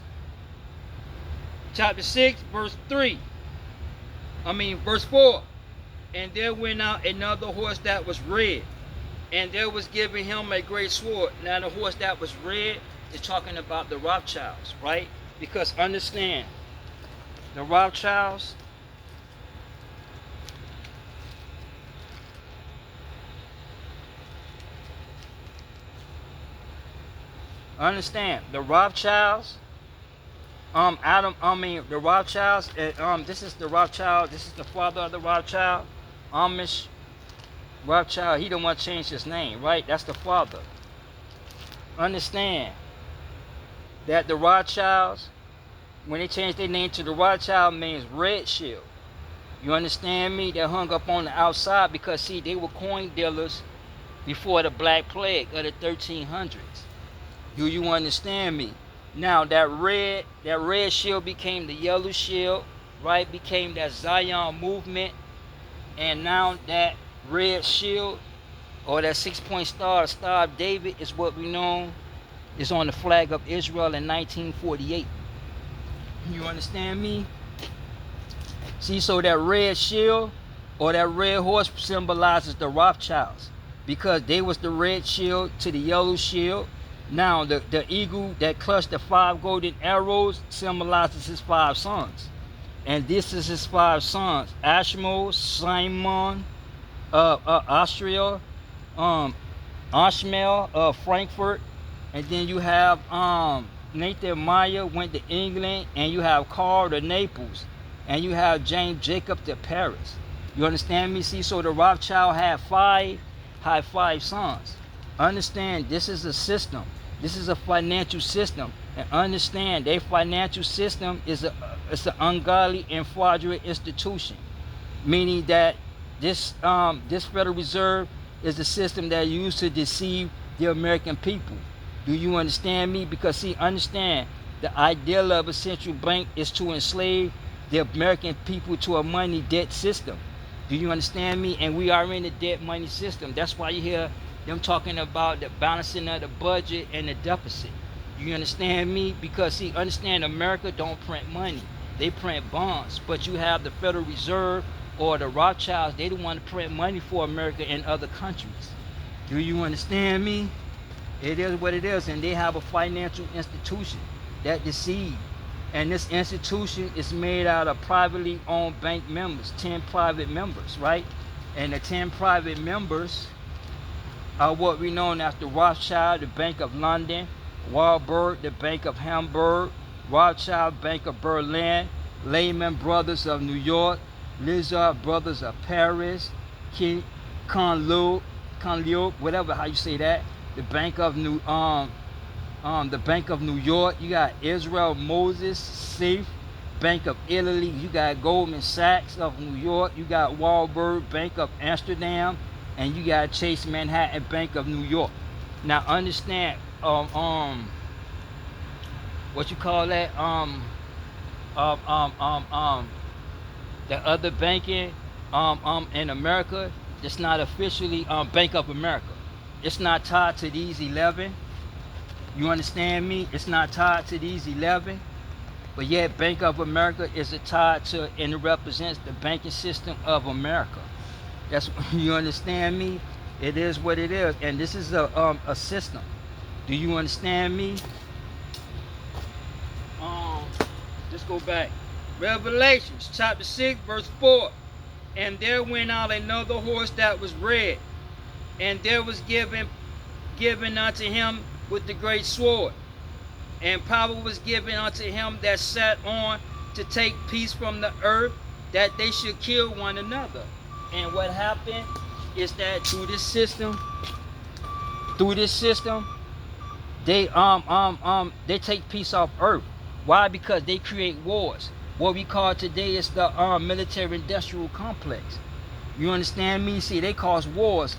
chapter 6, verse 4. And there went out another horse that was red, and there was given him a great sword. Now the horse that was red is talking about the Rothschilds, right? Because understand, the Rothschilds, the Rothschilds, the Rothschilds, this is the Rothschild, this is the father of the Rothschild, Amish Rothschild. He don't want to change his name, right? That's the father. Understand that the Rothschilds, when they changed their name to the Rothschild, means red shield. You understand me? They hung up on the outside because see, they were coin dealers before the Black Plague of the 1300s. Do you understand me? Now that red shield became the yellow shield, right? Became that Zion movement, and now that red shield or that 6-point star, the Star of David, is what we know is on the flag of Israel in 1948. You understand me? See, so that red shield or that red horse symbolizes the Rothschilds, because they was the red shield to the yellow shield. Now the eagle that clutched the 5 golden arrows symbolizes his 5 sons. And this is his 5 sons: Ashmol, Simon, Austria, Ashmel, Frankfurt, and then you have Nathan Meyer went to England, and you have Carl to Naples, and you have James Jacob to Paris. You understand me? See, so the Rothschild had 5 sons. Understand, this is a system. This is a financial system, and understand their financial system is it's an ungodly and fraudulent institution, meaning that this Federal Reserve is the system that used to deceive the American people. Do you understand me? Because see, understand, the ideal of a central bank is to enslave the American people to a money debt system. Do you understand me? And we are in a debt money system. That's why you hear them talking about the balancing of the budget and the deficit. You understand me? Because see, understand, America don't print money. They print bonds. But you have the Federal Reserve or the Rothschilds. They don't want to print money for America and other countries. Do you understand me? It is what it is. And they have a financial institution that deceives. And this institution is made out of privately owned bank members, 10 private members, right? And the 10 private members are what we know as the Rothschild, the Bank of London; Warburg, the Bank of Hamburg; Rothschild, Bank of Berlin; Lehman Brothers of New York; Lizard Brothers of Paris; Conlu, whatever how you say that; the Bank of New York. You got Israel Moses Safe, Bank of Italy. You got Goldman Sachs of New York. You got Warburg, Bank of Amsterdam, and you got Chase Manhattan, Bank of New York. Now understand, what you call that? The other banking in America, it's not officially Bank of America. It's not tied to these 11. You understand me? It's not tied to these 11. But yet Bank of America is tied to, and it represents the banking system of America. That's, you understand me? It is what it is, and this is a system. Do you understand me? Let's go back. Revelations chapter 6 verse 4. And there went out another horse that was red, and there was given unto him with the great sword, and power was given unto him that sat on to take peace from the earth, that they should kill one another. And what happened is that through this system, they take peace off earth. Why? Because they create wars. What we call today is the military industrial complex. You understand me? See, they cause wars.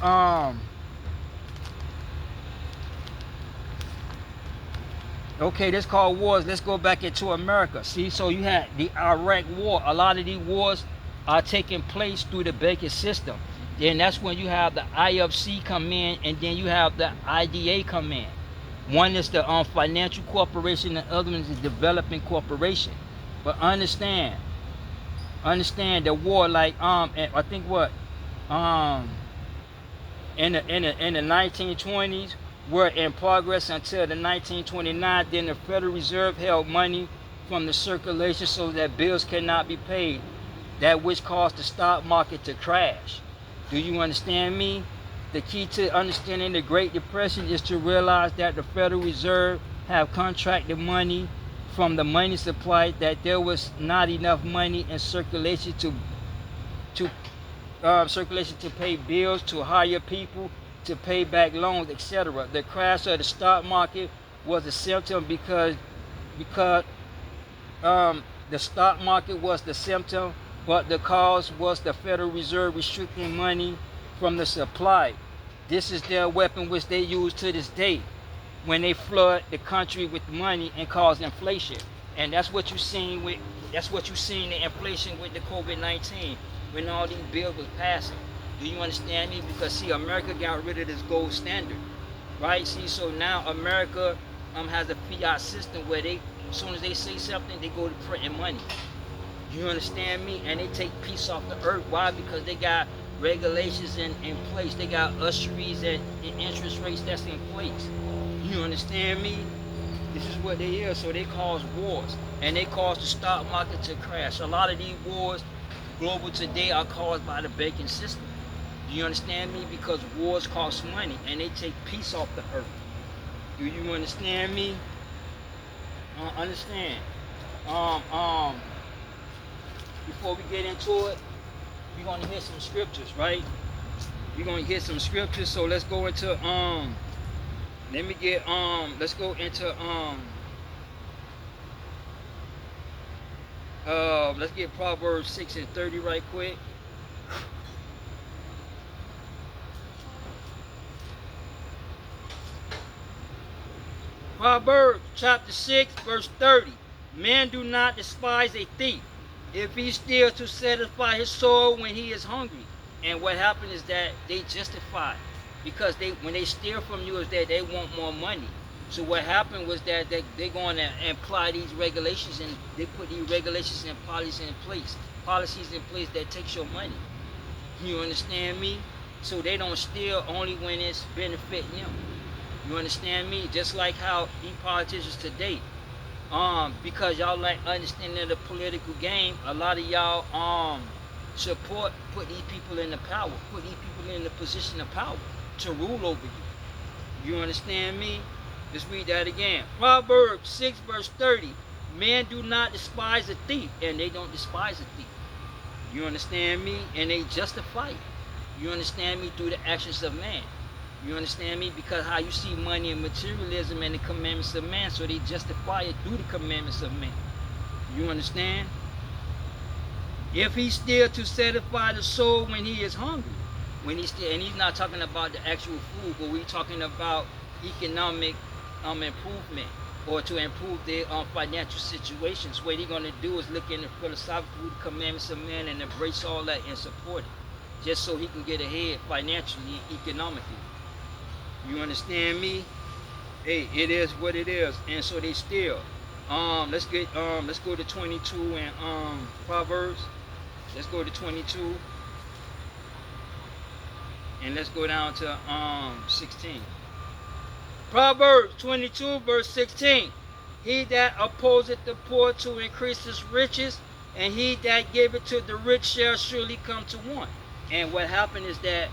Okay, this called wars. Let's go back into America. See, so you had the Iraq War. A lot of these wars are taking place through the banking system. Then that's when you have the IFC come in, and then you have the IDA come in. One is the financial corporation, the other one is the developing corporation. But understand the war, like I think what in the 1920s were in progress until the 1929. Then the Federal Reserve held money from the circulation so that bills cannot be paid, that which caused the stock market to crash. Do you understand me? The key to understanding the Great Depression is to realize that the Federal Reserve have contracted money from the money supply, that there was not enough money in circulation to pay bills, to hire people, to pay back loans, etc. The crash of the stock market was a symptom because the stock market was the symptom, but the cause was the Federal Reserve restricting money from the supply. This is their weapon which they use to this day when they flood the country with money and cause inflation. And that's what you seen the inflation with the COVID-19, when all these bills was passing. Do you understand me? Because see, America got rid of this gold standard, right? See, so now America has a fiat system where they, as soon as they say something, they go to printing money. You understand me? And they take peace off the earth. Why? Because they got regulations in place. They got ussuries and interest rates that's in place. You understand me? This is what they is. So they cause wars. And they cause the stock market to crash. A lot of these wars global today are caused by the banking system. Do you understand me? Because wars cost money and they take peace off the earth. Do you understand me? Understand. Before we get into it, we're gonna hit some scriptures, right? We're gonna hit some scriptures. So let's go into let's go into let's get Proverbs 6:30 right quick. Proverbs chapter 6 verse 30. Men do not despise a thief if he steals to satisfy his soul when he is hungry. And what happens is that they justify, because when they steal from you is that they want more money. So what happened was that they're going to apply these regulations, and they put these regulations and policies in place that takes your money. You understand me? So they don't steal only when it's benefiting them. You understand me? Just like how these politicians today, because y'all like understanding the political game, a lot of y'all support put these people in the power, put these people in the position of power to rule over you. You understand me? Let's read that again. Proverbs 6 verse 30. Men do not despise a thief, and they don't despise a thief. You understand me? And they justify it. You understand me? Through the actions of man. You understand me? Because how you see money and materialism and the commandments of man, so they justify it through the commandments of man. You understand? If he steals to satisfy the soul when he is hungry, when he steals, and he's not talking about the actual food, but we're talking about economic improvement, or to improve their financial situations. What he's going to do is look in the philosophical commandments of man and embrace all that and support it, just so he can get ahead financially and economically. You understand me? Hey, it is what it is. And so they steal. Let's go to 22 and Proverbs. Let's go to 22. And let's go down to 16. Proverbs 22 verse 16. He that opposeth the poor to increase his riches, and he that giveth to the rich shall surely come to want. And what happened is that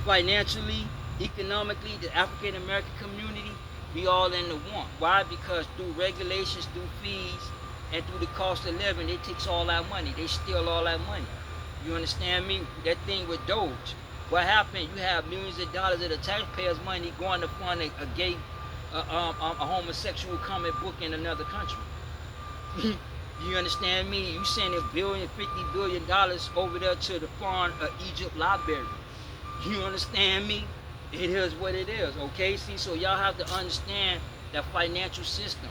financially, economically, the African American community, we all in the want. Why? Because through regulations, through fees, and through the cost of living, they takes all our money. They steal all our money. You understand me? That thing with Doge. What happened? You have millions of dollars of the taxpayers' money going to fund a gay, a homosexual comic book in another country. You understand me? You sending $50 billion over there to the foreign Egypt library. You understand me? It is what it is, okay? See, so y'all have to understand the financial system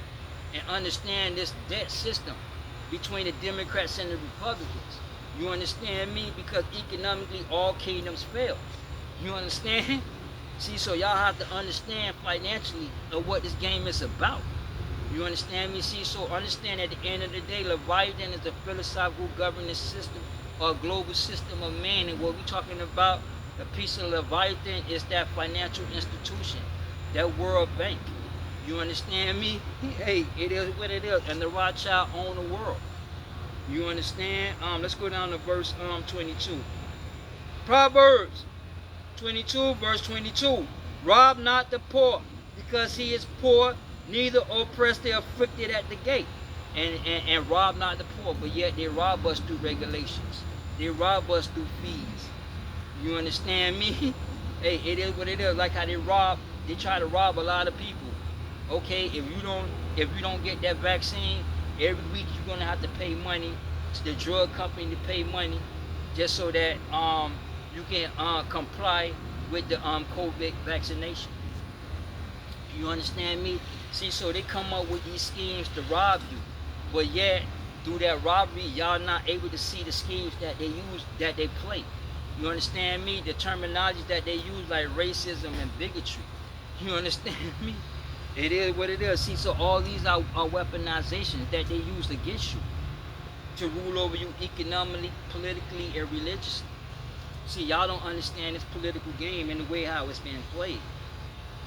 and understand this debt system between the Democrats and the Republicans. You understand me? Because economically, all kingdoms fail. You understand? See, so y'all have to understand financially what this game is about. You understand me? See, so understand at the end of the day, Leviathan is a philosophical governance system or global system of man. And what we're talking about, the piece of Leviathan, is that financial institution, that World Bank. You understand me? Hey, it is what it is. And the Rothschild own the world. You understand? Let's go down to verse 22. Proverbs 22 verse 22. Rob not the poor, because he is poor, neither oppress the afflicted at the gate. And rob not the poor, but yet they rob us through regulations. They rob us through fees. You understand me? Hey, it is what it is. Like how they try to rob a lot of people. Okay, if you don't get that vaccine, every week you're gonna have to pay money to the drug company to pay money, just so that you can comply with the COVID vaccination. You understand me? See, so they come up with these schemes to rob you, but yet through that robbery, y'all not able to see the schemes that they use, that they play. You understand me? The terminology that they use, like racism and bigotry. You understand me? It is what it is. See, so all these are weaponizations that they use against you to rule over you economically, politically, and religiously. See, y'all don't understand this political game and the way how it's being played.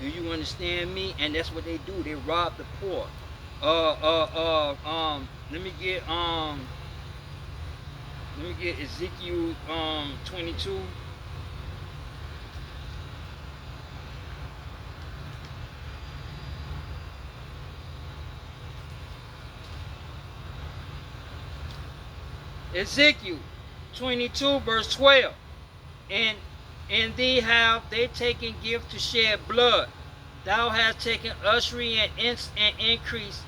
Do you understand me? And that's what they do. They rob the poor. Let me get Ezekiel 22. Ezekiel 22 verse 12. And thee have they taken gift to shed blood. Thou hast taken usury and increase,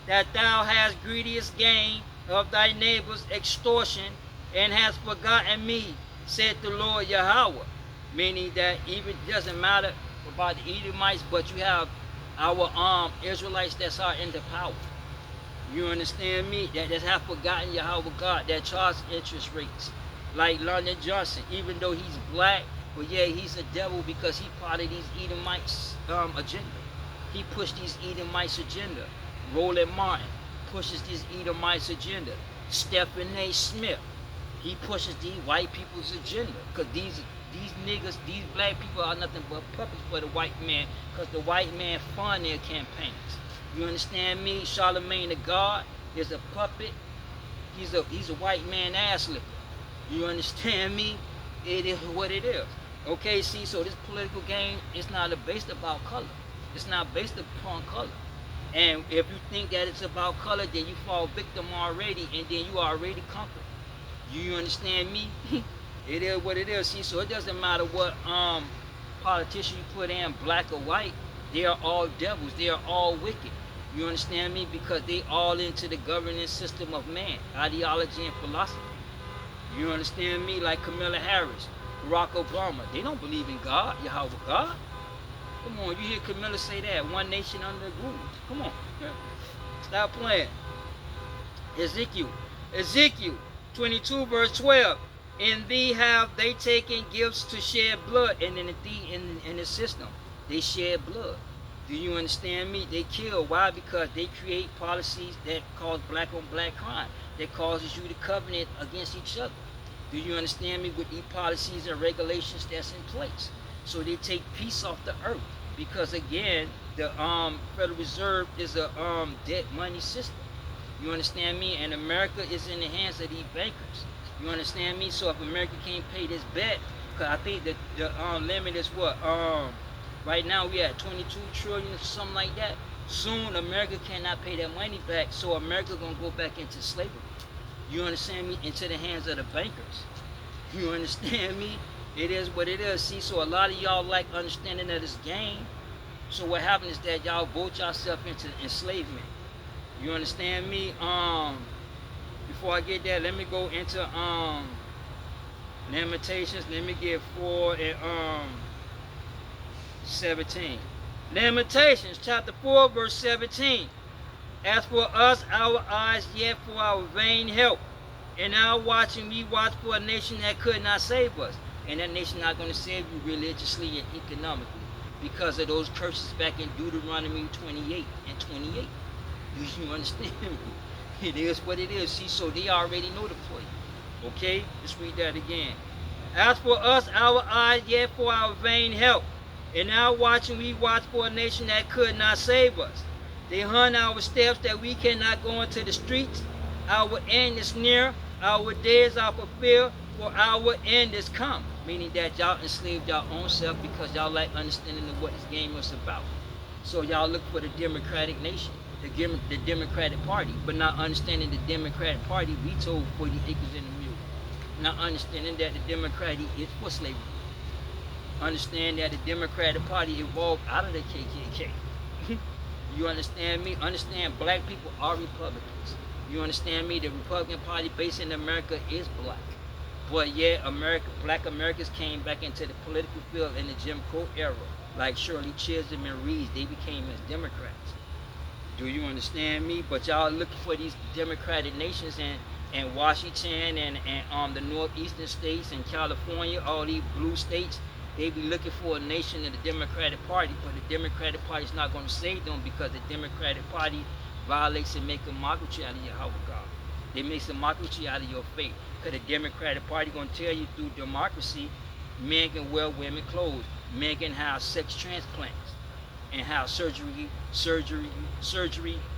that thou hast greediest gain of thy neighbor's extortion, and hast forgotten me, said the Lord Yahweh. Meaning that even doesn't matter about the Edomites, but you have our Israelites that are in the power. You understand me? That have forgotten Yahweh God, that charge interest rates. Like London Johnson, even though he's black, but yeah, he's a devil because he part of these Edomites agenda. He pushed these Edomites agenda. Roland Martin pushes these Edomites agenda. Stephen A. Smith, he pushes these white people's agenda. Because these niggas, these black people are nothing but puppets for the white man, because the white man fund their campaigns. You understand me? Charlemagne the God is a puppet. He's a white man ass licker. You understand me? It is what it is. Okay, see, so this political game is not based about color. It's not based upon color. And if you think that it's about color, then you fall victim already, and then you are already conquered. You understand me? It is what it is. See, so it doesn't matter what politician you put in, black or white. They are all devils. They are all wicked. You understand me? Because they all into the governance system of man, ideology and philosophy. You understand me? Like Kamala Harris, Barack Obama. They don't believe in God, Yahweh God. Come on, you hear Camilla say that, one nation under the rules. Come on, stop playing. Ezekiel 22 verse 12. In thee have they taken gifts to shed blood, and in the system, they shed blood. Do you understand me? They kill. Why? Because they create policies that cause black on black crime, that causes you to covenant against each other. Do you understand me? With these policies and regulations that's in place. So they take peace off the earth, because again, the Federal Reserve is a debt money system. You understand me? And America is in the hands of these bankers. You understand me? So if America can't pay this debt, because I think that the limit is what? Right now we at 22 trillion or something like that. Soon America cannot pay that money back, so America gonna go back into slavery. You understand me? Into the hands of the bankers. You understand me? It is what it is. See, so a lot of y'all like understanding that it's game. So what happens is that y'all vote yourself into enslavement. You understand me? Before I get that, let me go into Lamentations. Let me get 4 and 17. Lamentations chapter 4 verse 17. As for us, our eyes yet for our vain help. In our watching, we watch for a nation that could not save us. And that nation not going to save you religiously and economically, because of those curses back in Deuteronomy 28 and 28. Do you understand me? It is what it is. See, so they already know the play. Okay? Let's read that again. As for us, our eyes yet for our vain help. In our watching, we watch for a nation that could not save us. They hunt our steps that we cannot go into the streets. Our end is near. Our days are fulfilled, for our end is come. Meaning that y'all enslaved y'all own self because y'all like understanding of what this game is about. So y'all look for the Democratic nation, the Democratic Party, but not understanding the Democratic Party vetoed 40 acres in the mule. Not understanding that the Democratic is for slavery. Understand that the Democratic Party evolved out of the KKK. You understand me? Understand black people are Republicans. You understand me? The Republican Party based in America is black. But yeah, black Americans came back into the political field in the Jim Crow era. Like Shirley Chisholm and Reed, they became as Democrats. Do you understand me? But y'all looking for these democratic nations, and and Washington and the northeastern states and California, all these blue states, they be looking for a nation of the Democratic Party, but the Democratic Party is not going to save them because the Democratic Party violates and make a mockery out of Yahweh God. They make a mockery out of your faith. Because the Democratic Party going to tell you through democracy, men can wear women clothes, men can have sex transplants, and have surgery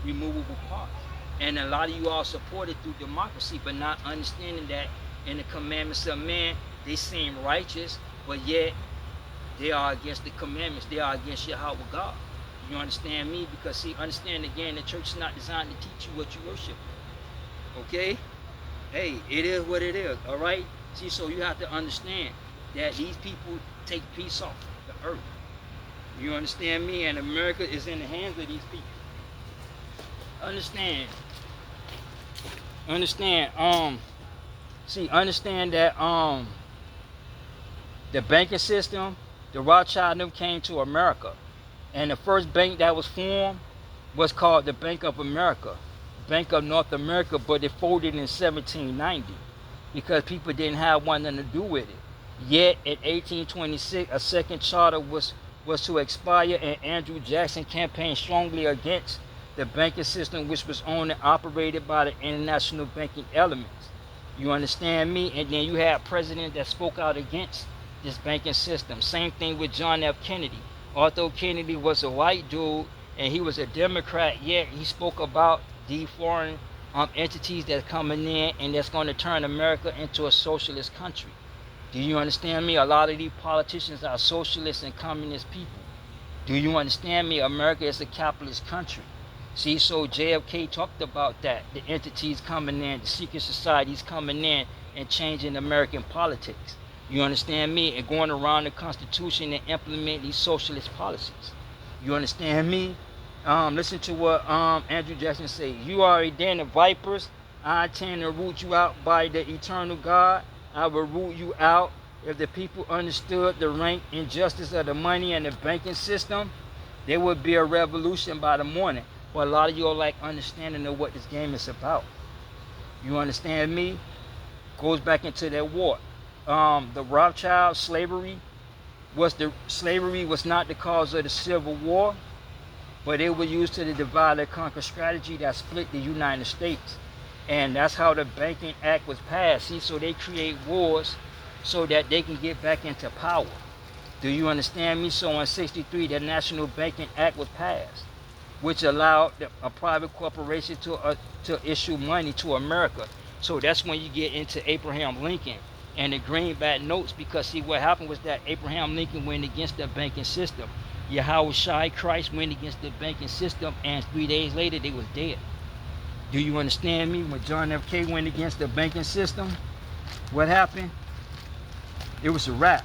removable parts. And a lot of you all support it through democracy, but not understanding that in the commandments of man, they seem righteous, but yet they are against the commandments. They are against Yahweh God. You understand me? Because see, understand again, the church is not designed to teach you what you worship. Okay? Hey, it is what it is, all right? See, so you have to understand that these people take peace off the earth. You understand me? And America is in the hands of these people. Understand that the banking system, the Rothschild them came to America. And the first bank that was formed was called the Bank of America, Bank of North America, but it folded in 1790 because people didn't have one nothing to do with it. Yet in 1826, a second charter was to expire, and Andrew Jackson campaigned strongly against the banking system, which was owned and operated by the international banking elements. You understand me? And then you had presidents that spoke out against this banking system. Same thing with John F. Kennedy. Although Kennedy was a white dude and he was a Democrat, yet he spoke about the foreign entities that's coming in and that's going to turn America into a socialist country. Do you understand me? A lot of these politicians are socialist and communist people. Do you understand me? America is a capitalist country. See, so JFK talked about that. The entities coming in, the secret societies coming in and changing American politics. You understand me? And going around the Constitution and implement these socialist policies. You understand me? Listen to what Andrew Jackson said. You are a den of vipers. I intend to root you out by the eternal God. I will root you out. If the people understood the rank injustice of the money and the banking system, there would be a revolution by the morning. But a lot of you all like understanding of what this game is about. You understand me? Goes back into that war. The Rothschild slavery was not the cause of the Civil War, but it was used to the divide and conquer strategy that split the United States. And that's how the Banking Act was passed. See, so they create wars so that they can get back into power. Do you understand me? So in '63, the National Banking Act was passed, which allowed a private corporation to issue money to America. So that's when you get into Abraham Lincoln and the greenback notes, because see, what happened was that Abraham Lincoln went against the banking system. Yahweh Shai Christ went against the banking system, and 3 days later they was dead. Do you understand me? When John F. K. went against the banking system, what happened? It was a wrap.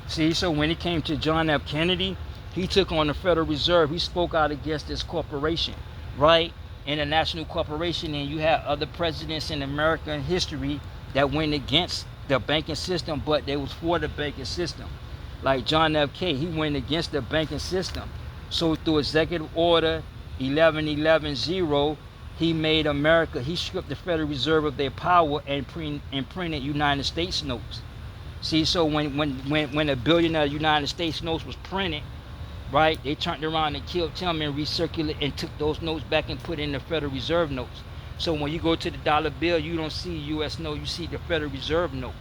See, so when it came to John F. Kennedy, he took on the Federal Reserve. He spoke out against this corporation, right? International corporation, and you had other presidents in American history that went against the banking system, but they was for the banking system. Like John F. K., he went against the banking system. So through Executive Order 11.11.0, he made America, he stripped the Federal Reserve of their power and printed United States notes. See, so when $1 billion of United States notes was printed, right, they turned around and killed him and recirculated and took those notes back and put in the Federal Reserve notes. So when you go to the dollar bill, you don't see U.S. note, you see the Federal Reserve note.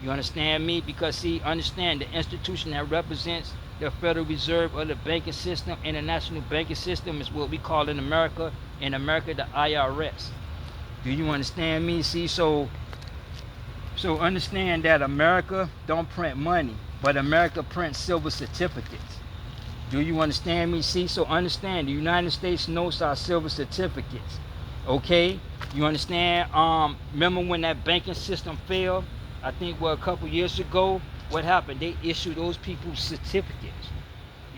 You understand me? Because see, understand the institution that represents the Federal Reserve of the banking system, international banking system, is what we call in America the IRS. Do you understand me? See, so understand that America don't print money, but America prints silver certificates. Do you understand me? See, so understand the United States notes are silver certificates. Okay? You understand? Remember when that banking system failed? I think a couple years ago, what happened? They issued those people certificates.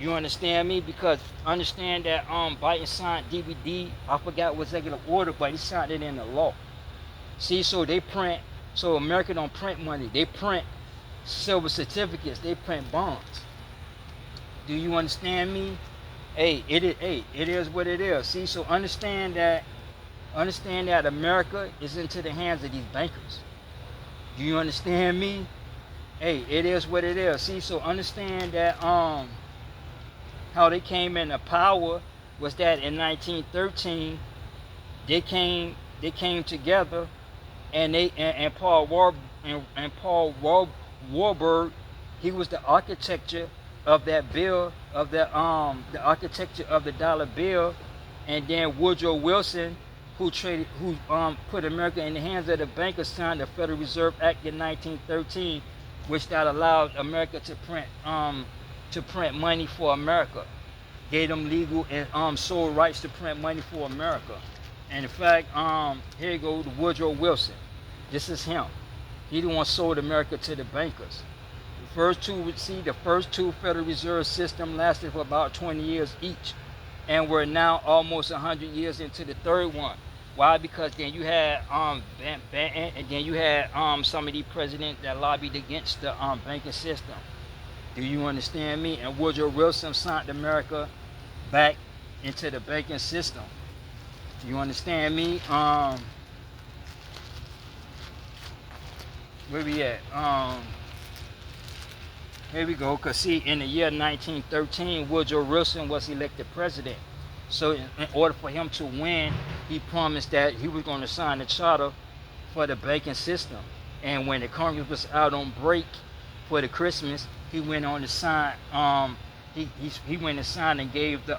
You understand me? Because understand that Biden signed DVD, I forgot what executive order, but he signed it into law. See, so they print, so America don't print money, they print silver certificates, they print bonds. Do you understand me? it is what it is. See, so understand that America is into the hands of these bankers. Do you understand me? Hey, it is what it is. See, so understand that how they came into power was that in 1913 they came together, and Paul Warburg, he was the architecture of that bill, of the architecture of the dollar bill. And then Woodrow Wilson, who put America in the hands of the bankers, signed the Federal Reserve Act in 1913, which that allowed America to print money for America, gave them legal and sole rights to print money for America. And in fact, here you go, Woodrow Wilson. This is him. He the one sold America to the bankers. The first two Federal Reserve system lasted for about 20 years each, and we're now almost 100 years into the third one. Why? Because then you had some of these presidents that lobbied against the banking system. Do you understand me? And Woodrow Wilson signed America back into the banking system. You understand me? Where we at? Here we go. Cause see, in the year 1913, Woodrow Wilson was elected president. So in order for him to win, he promised that he was going to sign the charter for the banking system. And when the Congress was out on break for the Christmas, he went on to sign. He went and signed and gave the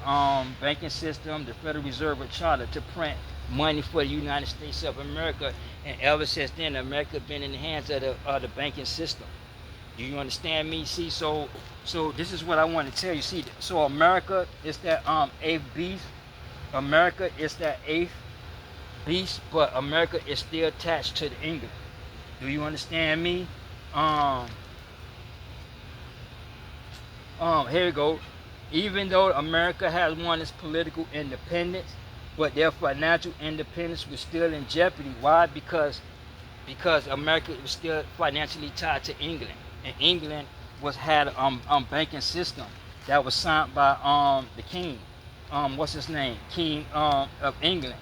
banking system, the Federal Reserve, a charter to print money for the United States of America. And ever since then, America has been in the hands of the banking system. Do you understand me? See, so this is what I want to tell you. See, so America is that eighth beast. America is that eighth beast, but America is still attached to the England. Do you understand me? Here we go. Even though America has won its political independence, but their financial independence was still in jeopardy. Why? Because America was still financially tied to England, and England had a banking system that was signed by the king. What's his name? King of England.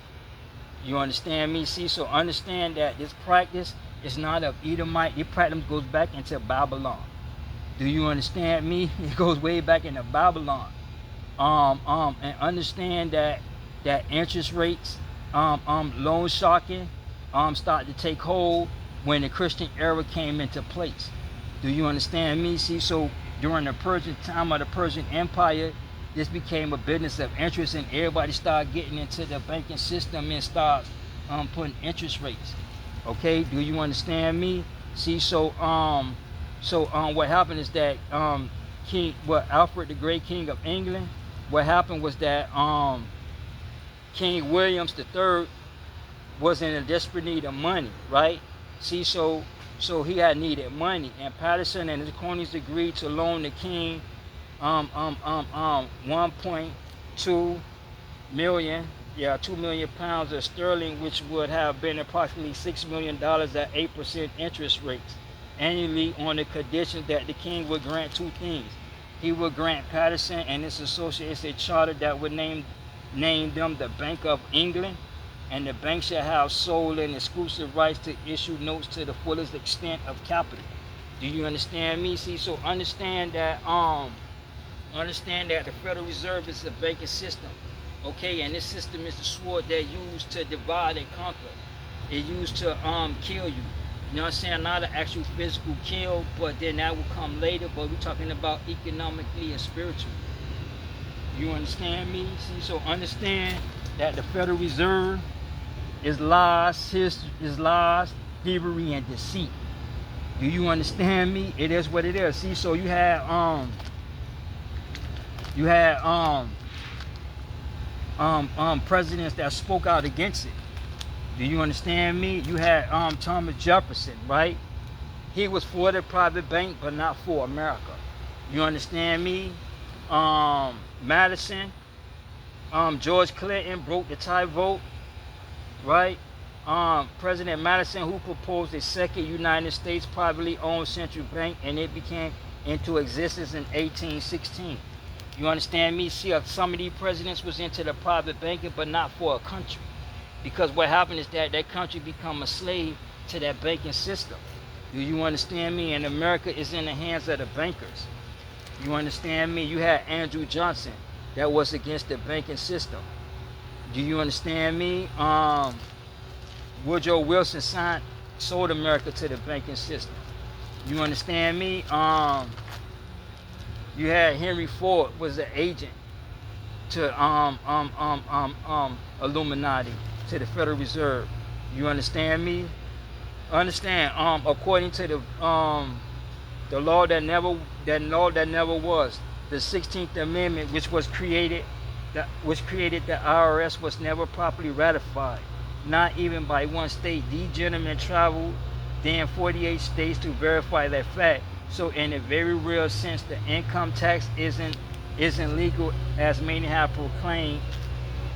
You understand me? See, so understand that this practice is not of Edomite. This practice goes back into Babylon. Do you understand me? It goes way back into Babylon. And understand that interest rates, loan sharking, started to take hold when the Christian era came into place. Do you understand me? See, so during the Persian time of the Persian Empire, this became a business of interest, and everybody started getting into the banking system and start putting interest rates. Okay, do you understand me? See, so what happened is that Alfred the Great, King of England, what happened was that King Williams III was in a desperate need of money, right? See, so he had needed money, and Patterson and his cronies agreed to loan the king 1.2 million, 2 million pounds of sterling, which would have been approximately $6 million at 8% interest rates annually, on the condition that the king would grant two things. He would grant Patterson and his associates a charter that would name them the Bank of England, and the bank shall have sole and exclusive rights to issue notes to the fullest extent of capital. Do you understand me? See, so understand that the Federal Reserve is a banking system. Okay, and this system is the sword that used to divide and conquer. It used to kill you. You know what I'm saying? Not an actual physical kill, but then that will come later. But we're talking about economically and spiritually. You understand me? See, so understand that the Federal Reserve is lies, thievery, and deceit. Do you understand me? It is what it is. See, so you had presidents that spoke out against it. Do you understand me? You had Thomas Jefferson, right? He was for the private bank, but not for America. You understand me? Madison, George Clinton broke the tie vote, right? President Madison, who proposed a second United States privately owned central bank, and it became into existence in 1816. You understand me? See, some of these presidents was into the private banking, but not for a country. Because what happened is that that country become a slave to that banking system. Do you understand me? And America is in the hands of the bankers. You understand me? You had Andrew Johnson that was against the banking system. Do you understand me? Woodrow Wilson sold America to the banking system. You understand me? You had Henry Ford was an agent to Illuminati, to the Federal Reserve. You understand me? Understand? According to the law that never was, the 16th Amendment, which created the IRS, was never properly ratified, not even by one state. These gentlemen traveled then 48 states to verify that fact. So in a very real sense, the income tax isn't legal, as many have proclaimed.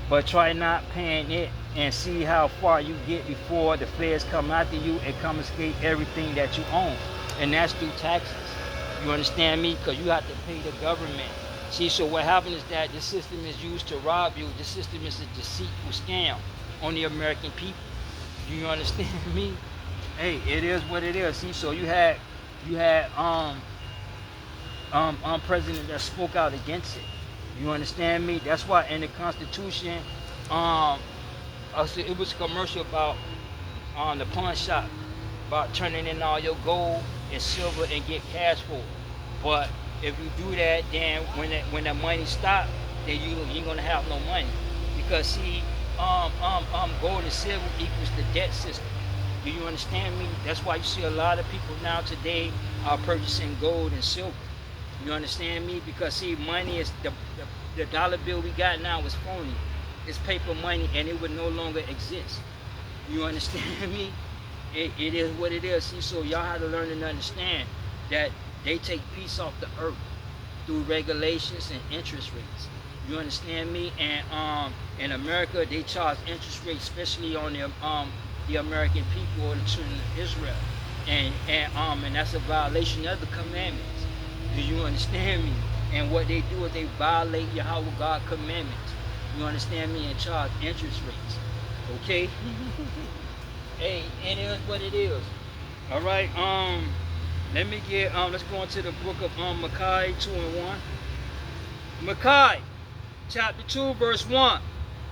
But try not paying it and see how far you get before the feds come after you and confiscate everything that you own. And that's through taxes. You understand me? Because you have to pay the government. See, so what happens is that the system is used to rob you. The system is a deceitful scam on the American people. Do you understand me? Hey, it is what it is. See, so you had president that spoke out against it. You understand me? That's why in the Constitution, it was a commercial about the pawn shop, about turning in all your gold and silver and get cash for it. But if you do that, then when the money stops, then you ain't gonna have no money. Because see, gold and silver equals the debt system. Do you understand me? That's why you see a lot of people now today are purchasing gold and silver. You understand me? Because see, money is the dollar bill we got now is phony. It's paper money, and it would no longer exist. You understand me? It is what it is. See, so y'all have to learn and understand that they take peace off the earth through regulations and interest rates. You understand me? And in America, they charge interest rates, especially on the American people or the children of Israel, and that's a violation of the commandments. Do you understand me? And what they do is they violate Yahweh God commandments. You understand me? And charge interest rates. Okay? Hey, it is what it is. All right. Let me get. Let's go into the book of Micaiah 2:1. Micaiah, chapter 2, verse 1.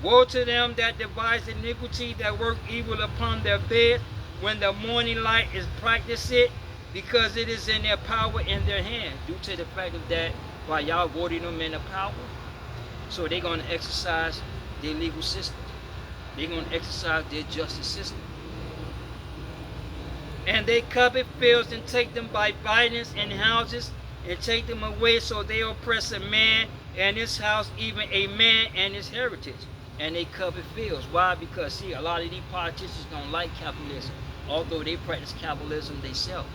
Woe to them that devise iniquity, that work evil upon their bed, when the morning light is practiced it, because it is in their power in their hand, due to the fact of that by y'all voting them in the power. So they're going to exercise their legal system. They're going to exercise their justice system. And they covet fields and take them by violence, and houses and take them away, so they oppress a man and his house, even a man and his heritage. And they covet fields. Why? Because see, a lot of these politicians don't like capitalism. Although they practice capitalism themselves.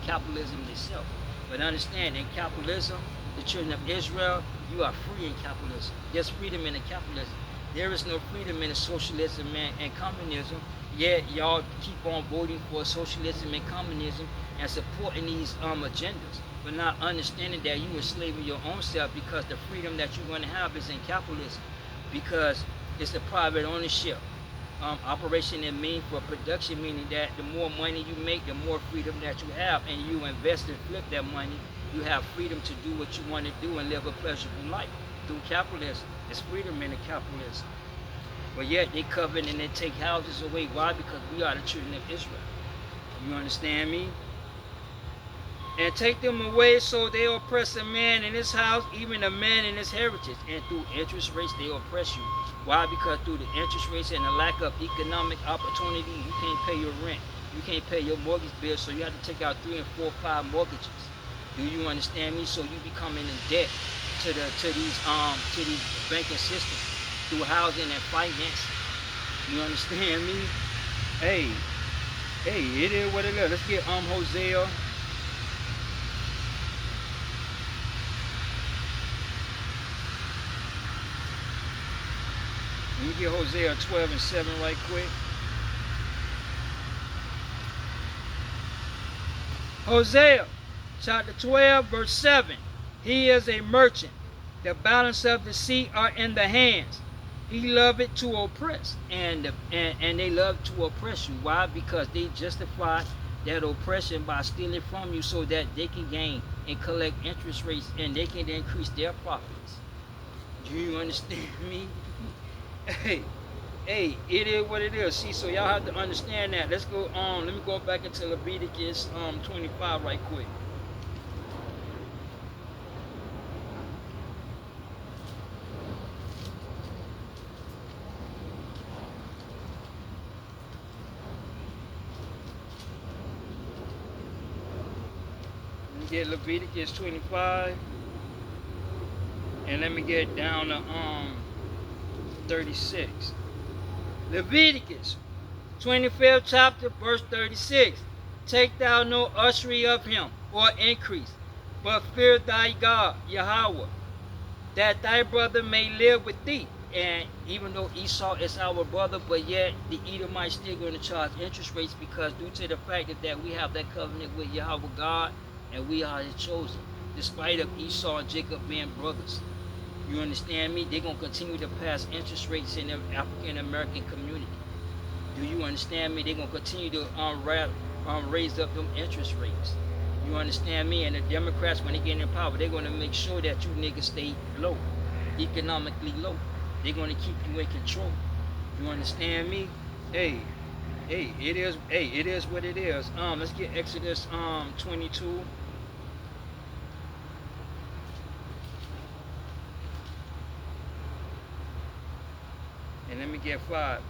But understand, in capitalism, the children of Israel, you are free in capitalism. There's freedom in the capitalism. There is no freedom in the socialism and communism. Yet y'all keep on voting for socialism and communism and supporting these agendas, but not understanding that you enslaving your own self, because the freedom that you're going to have is in capitalism, because it's the private ownership. Operation and mean for production, meaning that the more money you make, the more freedom that you have, and you invest and flip that money, you have freedom to do what you want to do and live a pleasurable life. Through capitalism, there's freedom in the capitalism. But yet they covet and they take houses away. Why? Because we are the children of Israel. You understand me? And take them away, so they oppress a man in his house, even a man in his heritage. And through interest rates, they oppress you. Why? Because through the interest rates and the lack of economic opportunity, you can't pay your rent. You can't pay your mortgage bill, so you have to take out 3 and 4, 5 mortgages. Do you understand me? So you become in debt to these banking systems through housing and finance. You understand me? Hey, it is what it is. Let's get Hosea. Let me get Hosea 12:7 right quick. Hosea chapter 12, verse 7. He is a merchant The balance of the sea are in the hands. He loveth to oppress, and they love to oppress you. Why? Because they justify that oppression by stealing from you so that they can gain and collect interest rates, and they can increase their profits. Do you understand me? Hey, hey, it is what it is. See, so y'all have to understand that. Let's go on. Let me go back into Leviticus 25 right quick. Get Leviticus 25, and let me get down to 36. Leviticus 25th chapter, verse 36. Take thou no usury of him, or increase, but fear thy God, Yahweh, that thy brother may live with thee. And even though Esau is our brother, but yet the Edomites still going to charge interest rates, because due to the fact that we have that covenant with Yahweh God, and we are his chosen, despite of Esau and Jacob being brothers. You understand me? They're going to continue to pass interest rates in the African American community. Do you understand me? They're going to continue to raise up them interest rates. You understand me? And the Democrats, when they get in power, they're going to make sure that you niggas stay low, economically low. They're going to keep you in control. You understand me? Hey, it is what it is. Let's get Exodus 22. And let me get 5.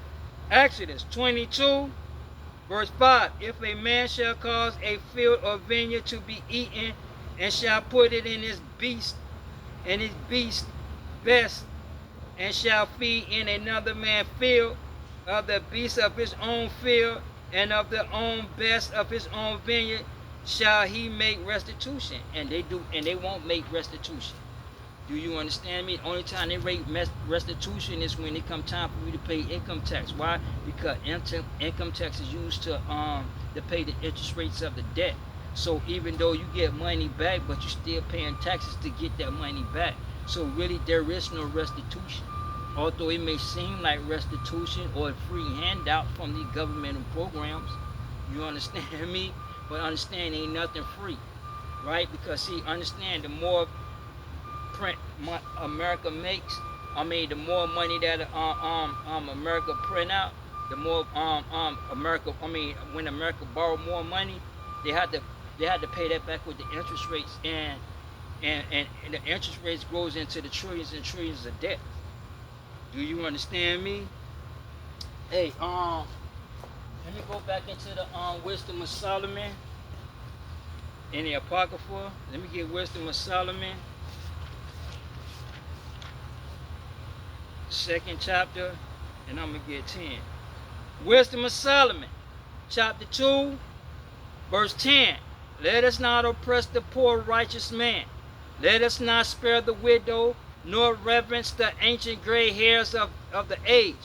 Exodus 22, verse 5. If a man shall cause a field or vineyard to be eaten, and shall put it in his beast best, and shall feed in another man's field, of the beast of his own field, and of the own best of his own vineyard, shall he make restitution. And they won't make restitution. Do you understand me? The only time they rate restitution is when it come time for you to pay income tax. Why? Because income tax is used to pay the interest rates of the debt. So even though you get money back, but you're still paying taxes to get that money back. So really there is no restitution. Although it may seem like restitution or a free handout from the governmental programs. You understand me? But understand ain't nothing free. Right? Because see, understand, the more print America makes, the more money that America print out, the more America, when America borrow more money, they had to pay that back with the interest rates, and the interest rates grows into the trillions and trillions of debt. Do you understand me? Hey, let me go back into the Wisdom of Solomon in the Apocrypha. Let me get Wisdom of Solomon, 2nd chapter, and I'm going to get 10. Wisdom of Solomon, chapter 2, verse 10. Let us not oppress the poor righteous man. Let us not spare the widow, nor reverence the ancient gray hairs of the age.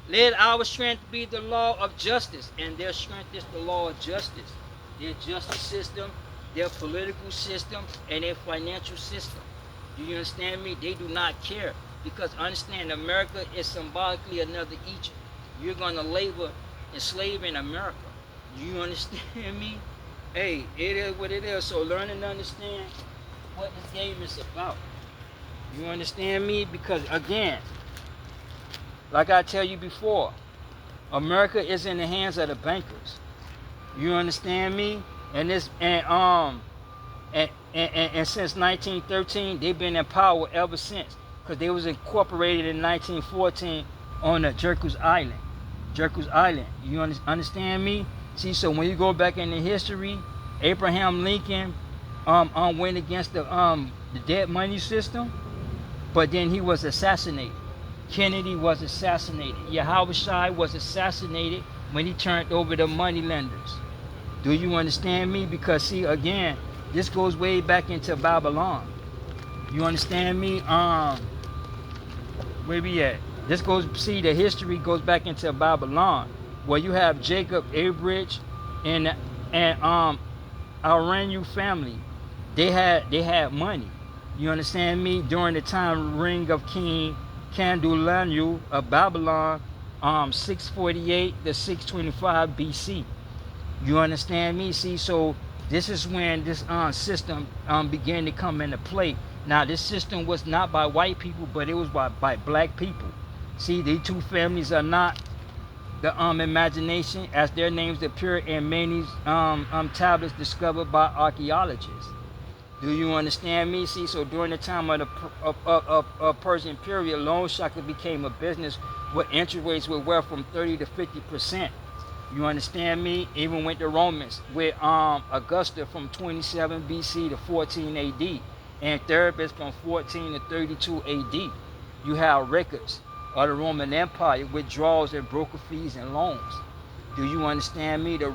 Let our strength be the law of justice, and their strength is the law of justice. Their justice system, their political system, and their financial system. Do you understand me? They do not care. Because understand, America is symbolically another Egypt. You're going to labor and slave in America. Do you understand me? Hey, it is what it is. So learn and understand what this game is about. You understand me? Because again, like I tell you before, America is in the hands of the bankers. You understand me? And since 1913, they've been in power ever since. Because they was incorporated in 1914 on Jerkus Island. Jerkus Island. You understand me? See, so when you go back into history, Abraham Lincoln went against the dead money system, but then he was assassinated. Kennedy was assassinated. Yahushua was assassinated when he turned over the money lenders. Do you understand me? Because see, again, this goes way back into Babylon. You understand me? Where we at? This goes, see, the history goes back into Babylon, where you have Jacob, Abridge, and Arenu family. They had money. You understand me? During the time reign of King Candulanu of Babylon, 648 to 625 BC. You understand me? See, so this is when this system began to come into play. Now, this system was not by white people, but it was by black people. See, these two families are not the imagination, as their names appear in many tablets discovered by archaeologists. Do you understand me? See, so during the time of the Persian period, loan sharking became a business where interest rates were from 30 to 50%. You understand me? Even with the Romans, with Augusta from 27 BC to 14 AD, and Thebes from 14 to 32 AD. You have records of the Roman Empire, withdrawals and broker fees and loans. Do you understand me? The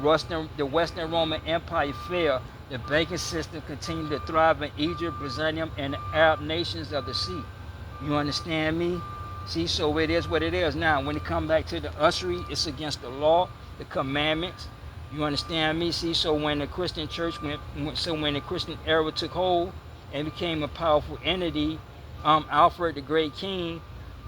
Western Roman Empire fell. The banking system continued to thrive in Egypt, Byzantium, and the Arab nations of the sea. You understand me? See, so it is what it is. Now, when it comes back to the usury, it's against the law, the commandments. You understand me? See, so when the Christian church when the Christian era took hold and became a powerful entity, Alfred the Great King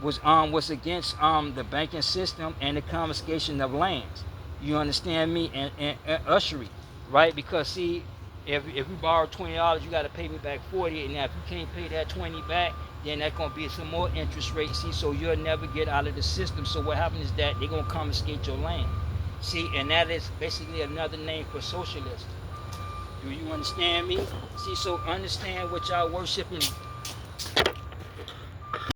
was against the banking system and the confiscation of lands. You understand me? And usury, right? Because see, if you borrow $20, you got to pay me back 40. And now if you can't pay that 20 back, then that's gonna be some more interest rate. See, so you'll never get out of the system. So what happens is that they're gonna confiscate your land. See, and that is basically another name for socialism. Do you understand me? See, so understand what y'all worshiping